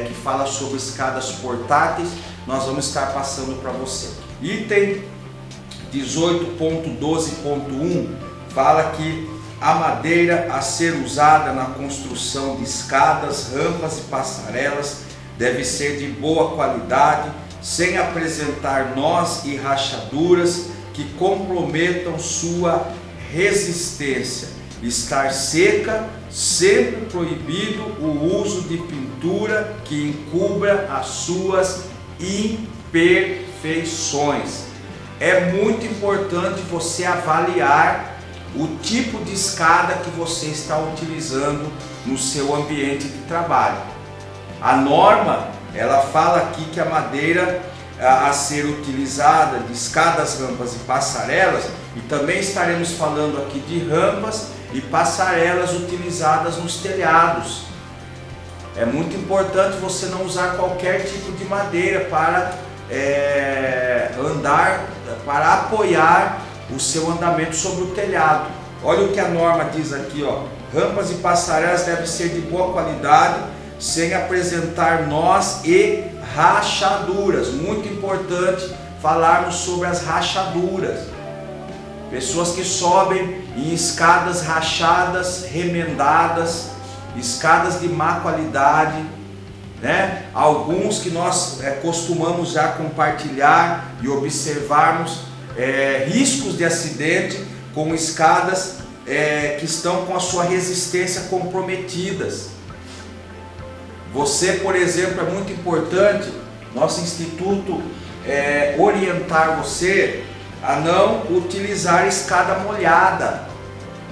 que fala sobre escadas portáteis, nós vamos estar passando para você. Item 18.12.1 fala que a madeira a ser usada na construção de escadas, rampas e passarelas deve ser de boa qualidade, sem apresentar nós e rachaduras que comprometam sua resistência. Estar seca, sempre proibido o uso de pintura que encubra as suas imperfeições. É muito importante você avaliar o tipo de escada que você está utilizando no seu ambiente de trabalho. A norma, ela fala aqui que a madeira a ser utilizada de escadas, rampas e passarelas, e também estaremos falando aqui de rampas e passarelas utilizadas nos telhados. É muito importante você não usar qualquer tipo de madeira para para apoiar o seu andamento sobre o telhado. Olha o que a norma diz aqui, ó. Rampas e passarelas devem ser de boa qualidade, sem apresentar nós e rachaduras. Muito importante falarmos sobre as rachaduras. Pessoas que sobem em escadas rachadas, remendadas, escadas de má qualidade, né? Alguns que nós costumamos já compartilhar e observarmos riscos de acidente com escadas que estão com a sua resistência comprometidas. Você, por exemplo, é muito importante, nosso instituto orientar você a não utilizar escada molhada,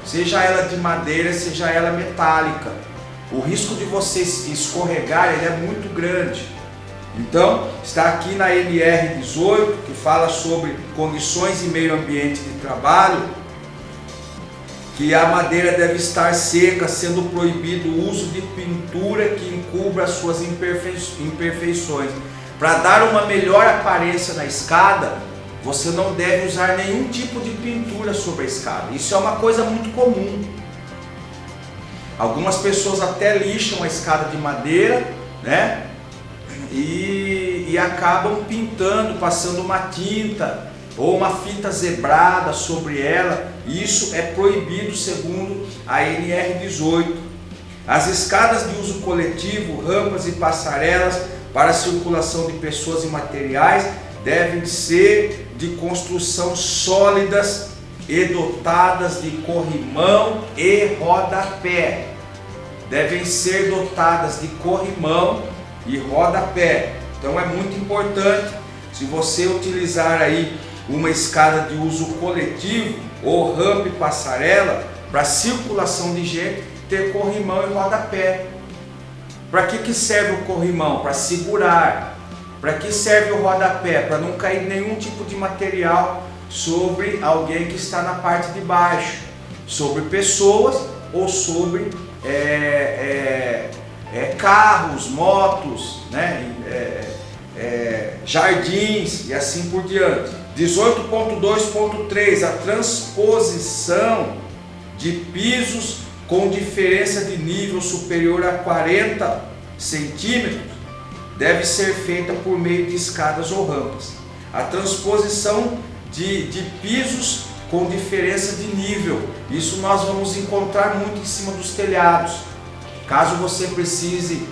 seja ela de madeira, seja ela metálica. O risco de você escorregar ele é muito grande. Então, está aqui na NR18, que fala sobre condições e meio ambiente de trabalho, que a madeira deve estar seca, sendo proibido o uso de pintura que encubra as suas imperfeições. Para dar uma melhor aparência na escada, você não deve usar nenhum tipo de pintura sobre a escada. Isso é uma coisa muito comum. Algumas pessoas até lixam a escada de madeira, né? E acabam pintando, passando uma tinta ou uma fita zebrada sobre ela. Isso é proibido segundo a NR18. As escadas de uso coletivo, rampas e passarelas para a circulação de pessoas e materiais devem ser de construção sólidas e dotadas de corrimão e rodapé. Devem ser dotadas de corrimão e rodapé. Então é muito importante, se você utilizar aí uma escada de uso coletivo ou rampa e passarela para circulação de gente, ter corrimão e rodapé. Para que serve o corrimão? Para segurar. Para que serve o rodapé? Para não cair nenhum tipo de material sobre alguém que está na parte de baixo, sobre pessoas ou sobre carros, motos, né? Jardins e assim por diante. 18.2.3 a transposição de pisos com diferença de nível superior a 40 centímetros deve ser feita por meio de escadas ou rampas. A transposição de pisos com diferença de nível, isso nós vamos encontrar muito em cima dos telhados. Caso você precise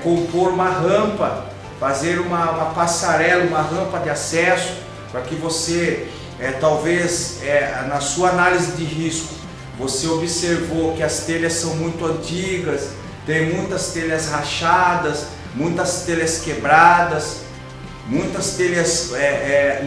compor uma rampa, fazer uma passarela, uma rampa de acesso, para que você, talvez na sua análise de risco, você observou que as telhas são muito antigas, tem muitas telhas rachadas, muitas telhas quebradas, muitas telhas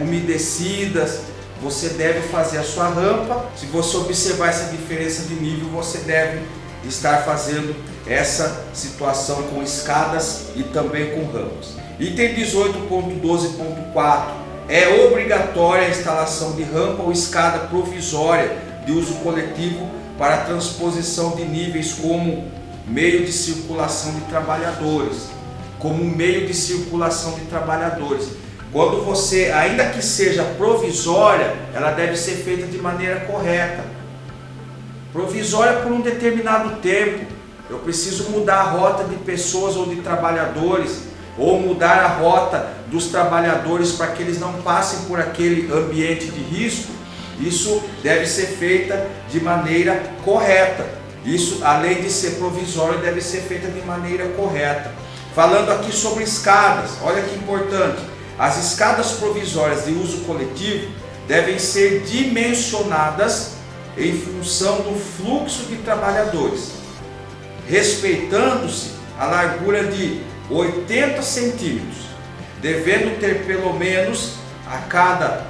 umedecidas. Você deve fazer a sua rampa. Se você observar essa diferença de nível, você deve estar fazendo essa situação com escadas e também com rampas. Item 18.12.4 é obrigatória a instalação de rampa ou escada provisória de uso coletivo para a transposição de níveis como meio de circulação de trabalhadores. quando você, ainda que seja provisória, ela deve ser feita de maneira correta. Provisória por um determinado tempo. Eu preciso mudar a rota de pessoas ou de trabalhadores, ou mudar a rota dos trabalhadores para que eles não passem por aquele ambiente de risco. Isso deve ser feita de maneira correta. Isso, além de ser provisório, deve ser feita de maneira correta. Falando aqui sobre escadas, olha que importante. As escadas provisórias de uso coletivo devem ser dimensionadas em função do fluxo de trabalhadores, respeitando-se a largura de 80 centímetros, devendo ter pelo menos a cada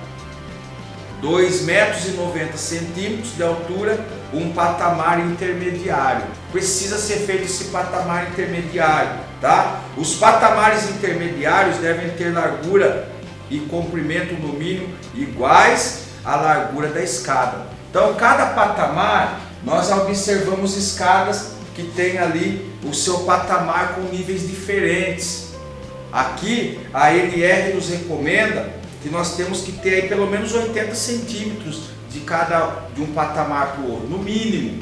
2,90 m de altura um patamar intermediário. Precisa ser feito esse patamar intermediário, tá? Os patamares intermediários devem ter largura e comprimento no mínimo iguais à largura da escada. Então, cada patamar, nós observamos escadas que tem ali o seu patamar com níveis diferentes. Aqui a ANR nos recomenda que nós temos que ter aí pelo menos 80 centímetros de um patamar para o outro, no mínimo.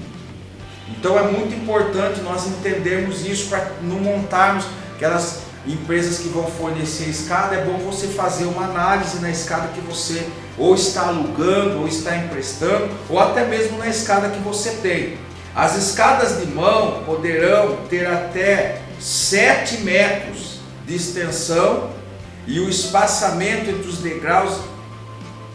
Então é muito importante nós entendermos isso para não montarmos aquelas empresas que vão fornecer escada. É bom você fazer uma análise na escada que você ou está alugando, ou está emprestando, ou até mesmo na escada que você tem. As escadas de mão poderão ter até 7 metros de extensão e o espaçamento entre os degraus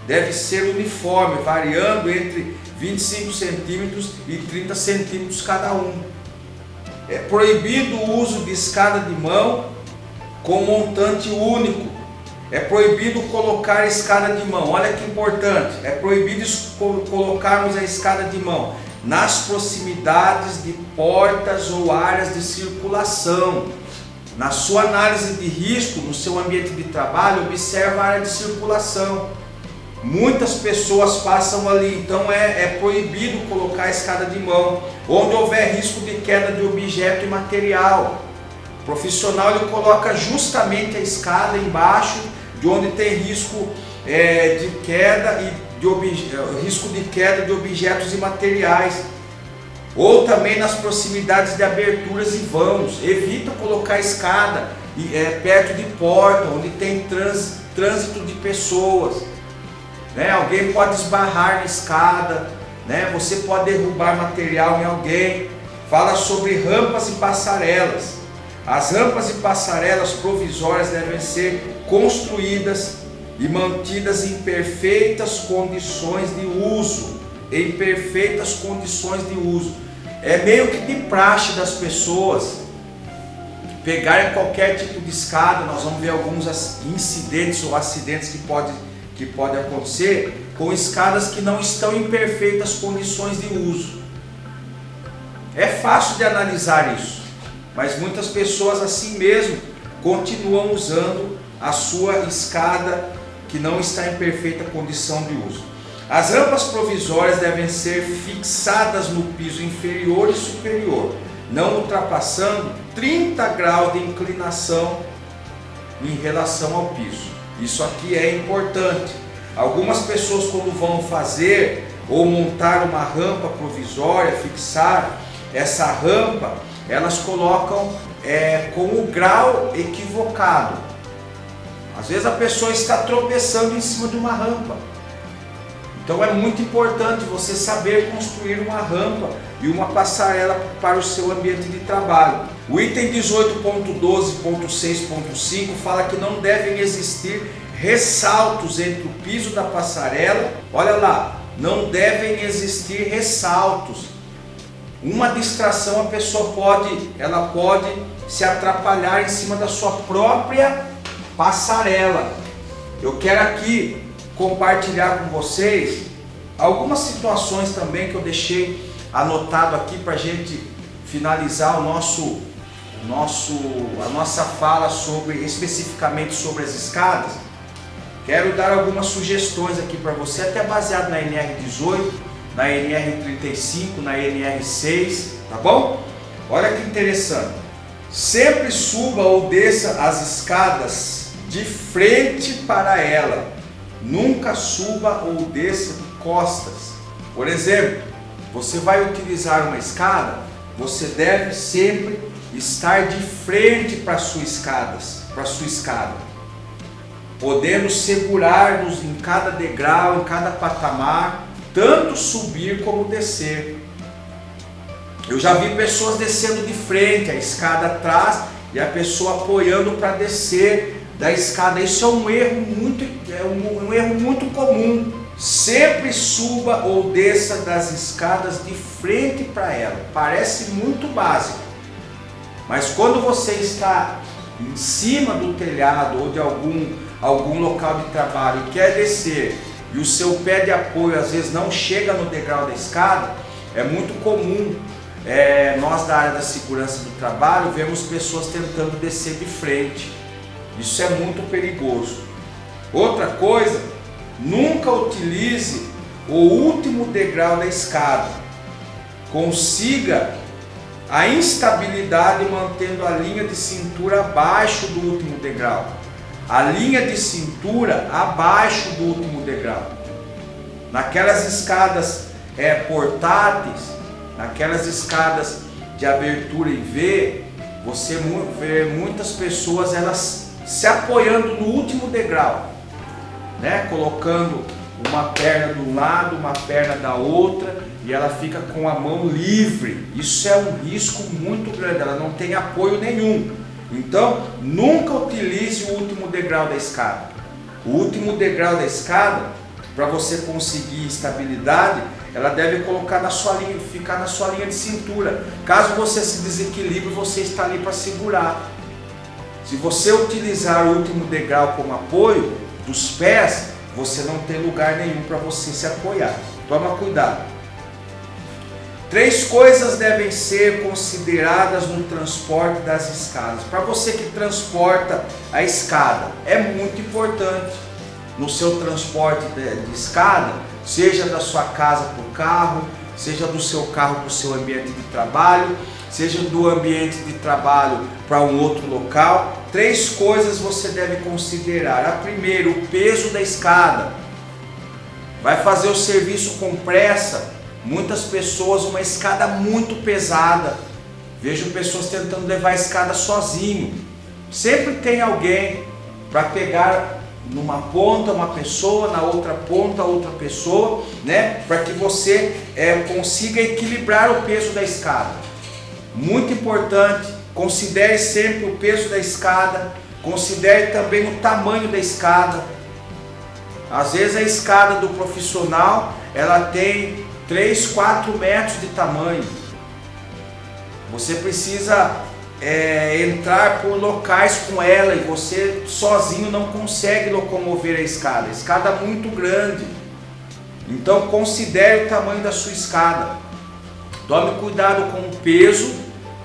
deve ser uniforme, variando entre 25 centímetros e 30 centímetros cada um. É proibido o uso de escada de mão com montante único. É proibido colocar a escada de mão. Olha que importante. É proibido colocarmos a escada de mão nas proximidades de portas ou áreas de circulação. Na sua análise de risco, no seu ambiente de trabalho, observe a área de circulação. Muitas pessoas passam ali, então é proibido colocar a escada de mão. Onde houver risco de queda de objeto e material, o profissional ele coloca justamente a escada embaixo de onde tem risco de queda risco de queda de objetos e materiais, ou também nas proximidades de aberturas e vãos. Evita colocar a escada perto de porta, onde tem trânsito de pessoas. Alguém pode esbarrar na escada, você pode derrubar material em alguém. Fala sobre rampas e passarelas. As rampas e passarelas provisórias devem ser construídas e mantidas em perfeitas condições de uso. Em perfeitas condições de uso. É meio que de praxe das pessoas pegarem qualquer tipo de escada. Nós vamos ver alguns incidentes ou acidentes que pode acontecer com escadas que não estão em perfeitas condições de uso. É fácil de analisar isso, mas muitas pessoas assim mesmo continuam usando a sua escada que não está em perfeita condição de uso. As rampas provisórias devem ser fixadas no piso inferior e superior, não ultrapassando 30 graus de inclinação em relação ao piso. Isso aqui é importante. Algumas pessoas, quando vão fazer ou montar uma rampa provisória, fixar essa rampa, elas colocam com o grau equivocado. Às vezes a pessoa está tropeçando em cima de uma rampa. Então é muito importante você saber construir uma rampa e uma passarela para o seu ambiente de trabalho. O item 18.12.6.5 fala que não devem existir ressaltos entre o piso da passarela. Olha lá, não devem existir ressaltos. Uma distração, a pessoa pode se atrapalhar em cima da sua própria passarela. Eu quero aqui compartilhar com vocês algumas situações também que eu deixei anotado aqui para a gente finalizar a nossa fala especificamente sobre as escadas. Quero dar algumas sugestões aqui para você, até baseado na NR18, na NR35, na NR6, tá bom? Olha que interessante. Sempre suba ou desça as escadas de frente para ela. Nunca suba ou desça de costas. Por exemplo, você vai utilizar uma escada, você deve sempre estar de frente para a sua escada, podendo segurar-nos em cada degrau, em cada patamar, tanto subir como descer. Eu já vi pessoas descendo de frente, a escada atrás e a pessoa apoiando para descer da escada. Isso é um erro muito comum. Sempre suba ou desça das escadas de frente para ela. Parece muito básico, mas quando você está em cima do telhado ou de algum local de trabalho e quer descer e o seu pé de apoio às vezes não chega no degrau da escada, é muito comum. Nós da área da segurança do trabalho vemos pessoas tentando descer de frente. Isso é muito perigoso. Outra coisa, nunca utilize o último degrau da escada. Consiga a instabilidade mantendo a linha de cintura abaixo do último degrau. A linha de cintura abaixo do último degrau. Naquelas escadas portáteis, naquelas escadas de abertura em V, você vê muitas pessoas elas se apoiando no último degrau, né? Colocando uma perna de um lado, uma perna da outra, e ela fica com a mão livre. Isso é um risco muito grande, ela não tem apoio nenhum. Então, nunca utilize o último degrau da escada. O último degrau da escada, para você conseguir estabilidade, ela deve colocar na sua linha, ficar na sua linha de cintura. Caso você se desequilibre, você está ali para segurar. Se você utilizar o último degrau como apoio dos pés, você não tem lugar nenhum para você se apoiar. Toma cuidado. 3 coisas devem ser consideradas no transporte das escadas. Para você que transporta a escada, é muito importante no seu transporte de escada, seja da sua casa para o carro, seja do seu carro para o seu ambiente de trabalho, seja do ambiente de trabalho para um outro local. 3 coisas você deve considerar. A primeira, o peso da escada. Vai fazer o serviço com pressa. Muitas pessoas, uma escada muito pesada. Vejo pessoas tentando levar a escada sozinho. Sempre tem alguém para pegar numa ponta uma pessoa, na outra ponta outra pessoa, né? Para que você consiga equilibrar o peso da escada. Muito importante, considere sempre o peso da escada, considere também o tamanho da escada. Às vezes a escada do profissional, ela tem 3, 4 metros de tamanho. Você precisa entrar por locais com ela e você sozinho não consegue locomover a escada. A escada é muito grande. Então considere o tamanho da sua escada. Tome cuidado com o peso,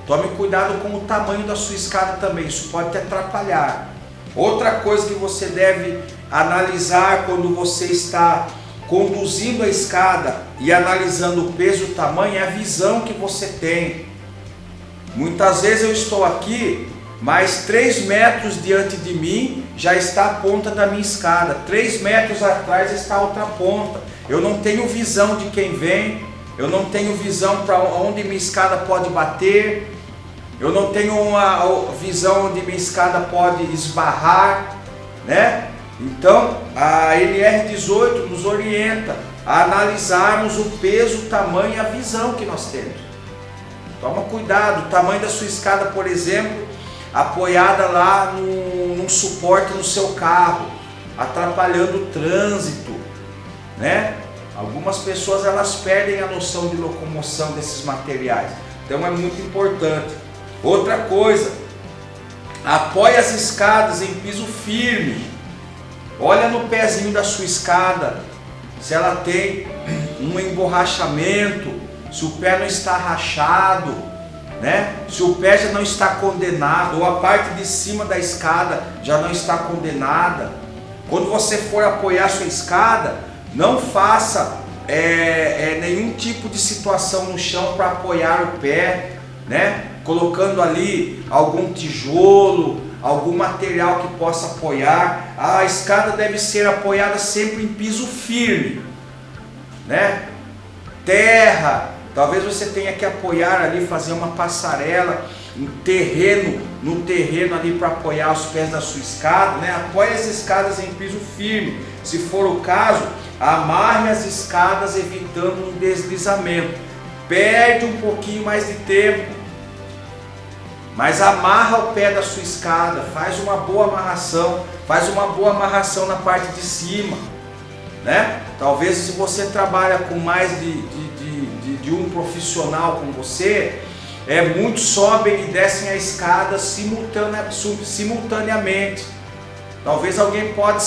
tome cuidado com o tamanho da sua escada também. Isso pode te atrapalhar. Outra coisa que você deve analisar quando você está conduzindo a escada e analisando o peso e o tamanho é a visão que você tem. Muitas vezes eu estou aqui, mas 3 metros diante de mim já está a ponta da minha escada. 3 metros atrás está a outra ponta. Eu não tenho visão de quem vem, eu não tenho visão para onde minha escada pode bater, eu não tenho uma visão onde minha escada pode esbarrar, né? Então a NR18 nos orienta a analisarmos o peso, o tamanho e a visão que nós temos. Toma cuidado, o tamanho da sua escada, por exemplo, apoiada lá num suporte no seu carro, atrapalhando o trânsito, né? Algumas pessoas elas perdem a noção de locomoção desses materiais, então é muito importante. Outra coisa, apoie as escadas em piso firme. Olha no pezinho da sua escada, se ela tem um emborrachamento, se o pé não está rachado, né? Se o pé já não está condenado, ou a parte de cima da escada já não está condenada. Quando você for apoiar a sua escada, não faça nenhum tipo de situação no chão para apoiar o pé, né? Colocando ali algum tijolo, algum material que possa apoiar. A escada deve ser apoiada sempre em piso firme, né? Terra, talvez você tenha que apoiar ali, fazer uma passarela, no terreno ali para apoiar os pés da sua escada, né? Apoie as escadas em piso firme. Se for o caso, amarre as escadas evitando um deslizamento. Perde um pouquinho mais de tempo, mas amarra o pé da sua escada, faz uma boa amarração na parte de cima, né? Talvez se você trabalha com mais de um profissional com você, muitos sobem e descem a escada simultaneamente. Talvez alguém pode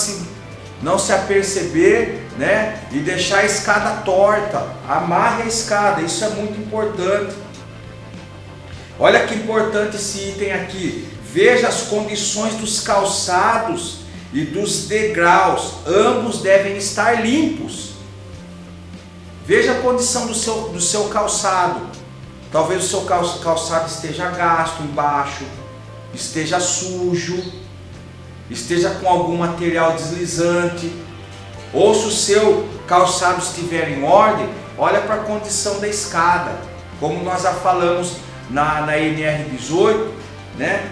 não se aperceber, né? E deixar a escada torta. Amarre a escada, isso é muito importante. Olha que importante esse item aqui. Veja as condições dos calçados e dos degraus. Ambos devem estar limpos. Veja a condição do seu calçado. Talvez o seu calçado esteja gasto embaixo, esteja sujo, esteja com algum material deslizante. Ou se o seu calçado estiver em ordem, olha para a condição da escada. Como nós já falamos na NR18, né?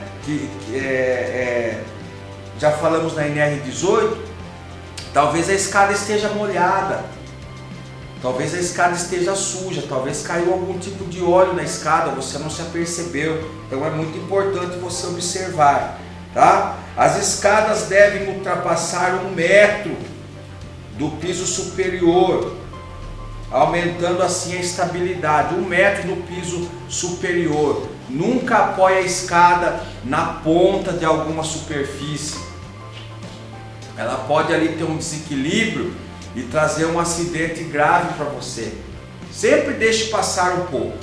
Já falamos na NR18, talvez a escada esteja molhada, talvez a escada esteja suja, talvez caiu algum tipo de óleo na escada, você não se apercebeu. Então é muito importante você observar, tá? As escadas devem ultrapassar 1 metro do piso superior, aumentando assim a estabilidade. 1 metro do piso superior. Nunca apoie a escada na ponta de alguma superfície. Ela pode ali ter um desequilíbrio e trazer um acidente grave para você. Sempre deixe passar um pouco,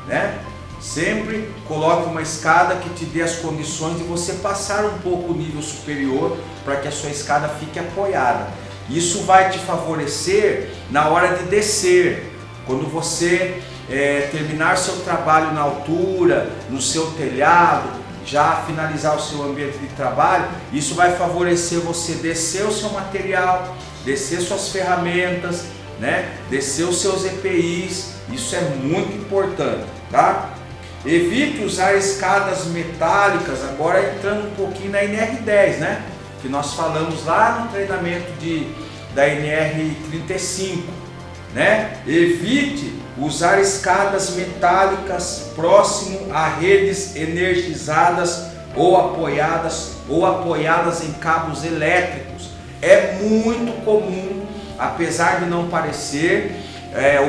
né? Sempre coloque uma escada que te dê as condições de você passar um pouco o nível superior para que a sua escada fique apoiada. Isso vai te favorecer na hora de descer. Quando você terminar seu trabalho na altura, no seu telhado, já finalizar o seu ambiente de trabalho, isso vai favorecer você descer o seu material, descer suas ferramentas, né? Descer os seus EPIs. Isso é muito importante, tá? Evite usar escadas metálicas. Agora entrando um pouquinho na NR10, né? Que nós falamos lá no treinamento da NR35, né? Evite usar escadas metálicas próximo a redes energizadas ou apoiadas em cabos elétricos. É muito comum, apesar de não parecer,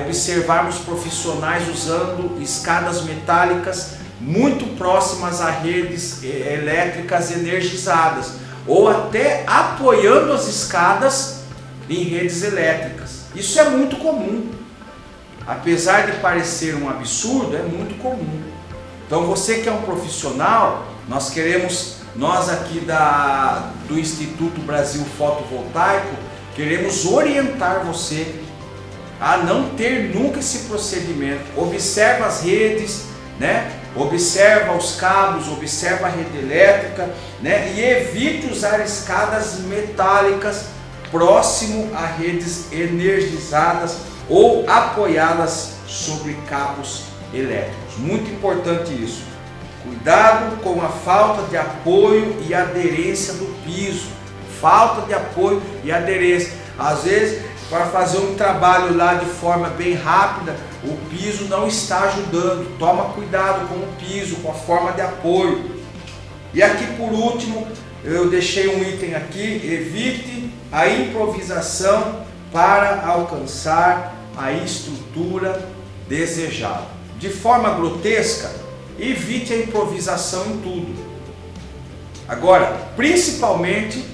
observarmos profissionais usando escadas metálicas muito próximas a redes elétricas energizadas, ou até apoiando as escadas em redes elétricas. Isso é muito comum. Apesar de parecer um absurdo, é muito comum. Então você que é um profissional, nós aqui do Instituto Brasil Fotovoltaico, queremos orientar você a não ter nunca esse procedimento. Observa as redes, né? Observa os cabos, observa a rede elétrica, né? E evite usar escadas metálicas próximo a redes energizadas ou apoiadas sobre cabos elétricos. Muito importante isso. Cuidado com a falta de apoio e aderência do piso. Falta de apoio e aderência. Às vezes, para fazer um trabalho lá de forma bem rápida, o piso não está ajudando. Toma cuidado com o piso, com a forma de apoio. E aqui por último, eu deixei um item aqui: evite a improvisação para alcançar a estrutura desejada. De forma grotesca, evite a improvisação em tudo. Agora, principalmente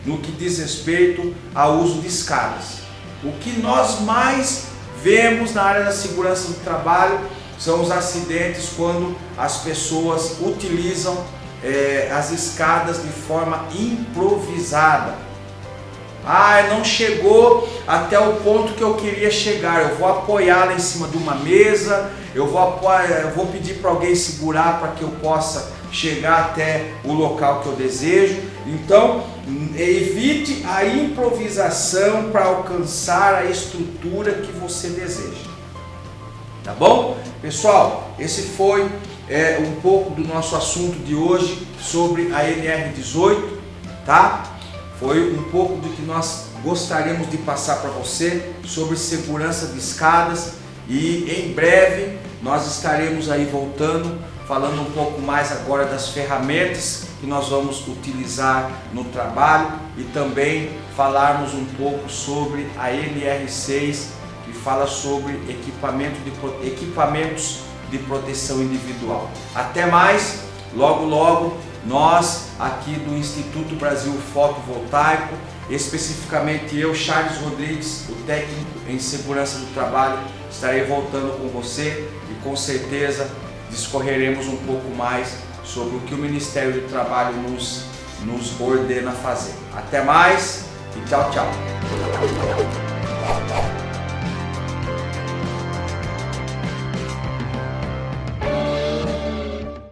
no que diz respeito ao uso de escadas. O que nós mais vemos na área da segurança do trabalho são os acidentes quando as pessoas utilizam as escadas de forma improvisada. Não chegou até o ponto que eu queria chegar, eu vou apoiá-la em cima de uma mesa, eu vou pedir para alguém segurar para que eu possa chegar até o local que eu desejo. Então, evite a improvisação para alcançar a estrutura que você deseja. Tá bom? Pessoal, esse foi um pouco do nosso assunto de hoje sobre a NR18, tá? Foi um pouco do que nós gostaríamos de passar para você sobre segurança de escadas, e em breve nós estaremos aí voltando, falando um pouco mais agora das ferramentas que nós vamos utilizar no trabalho e também falarmos um pouco sobre a NR6, que fala sobre equipamentos de proteção individual. Até mais, logo logo nós aqui do Instituto Brasil Fotovoltaico, especificamente eu, Charles Rodrigues, o técnico em segurança do trabalho, estarei voltando com você e com certeza discorreremos um pouco mais sobre o que o Ministério do Trabalho nos ordena fazer. Até mais e tchau, tchau!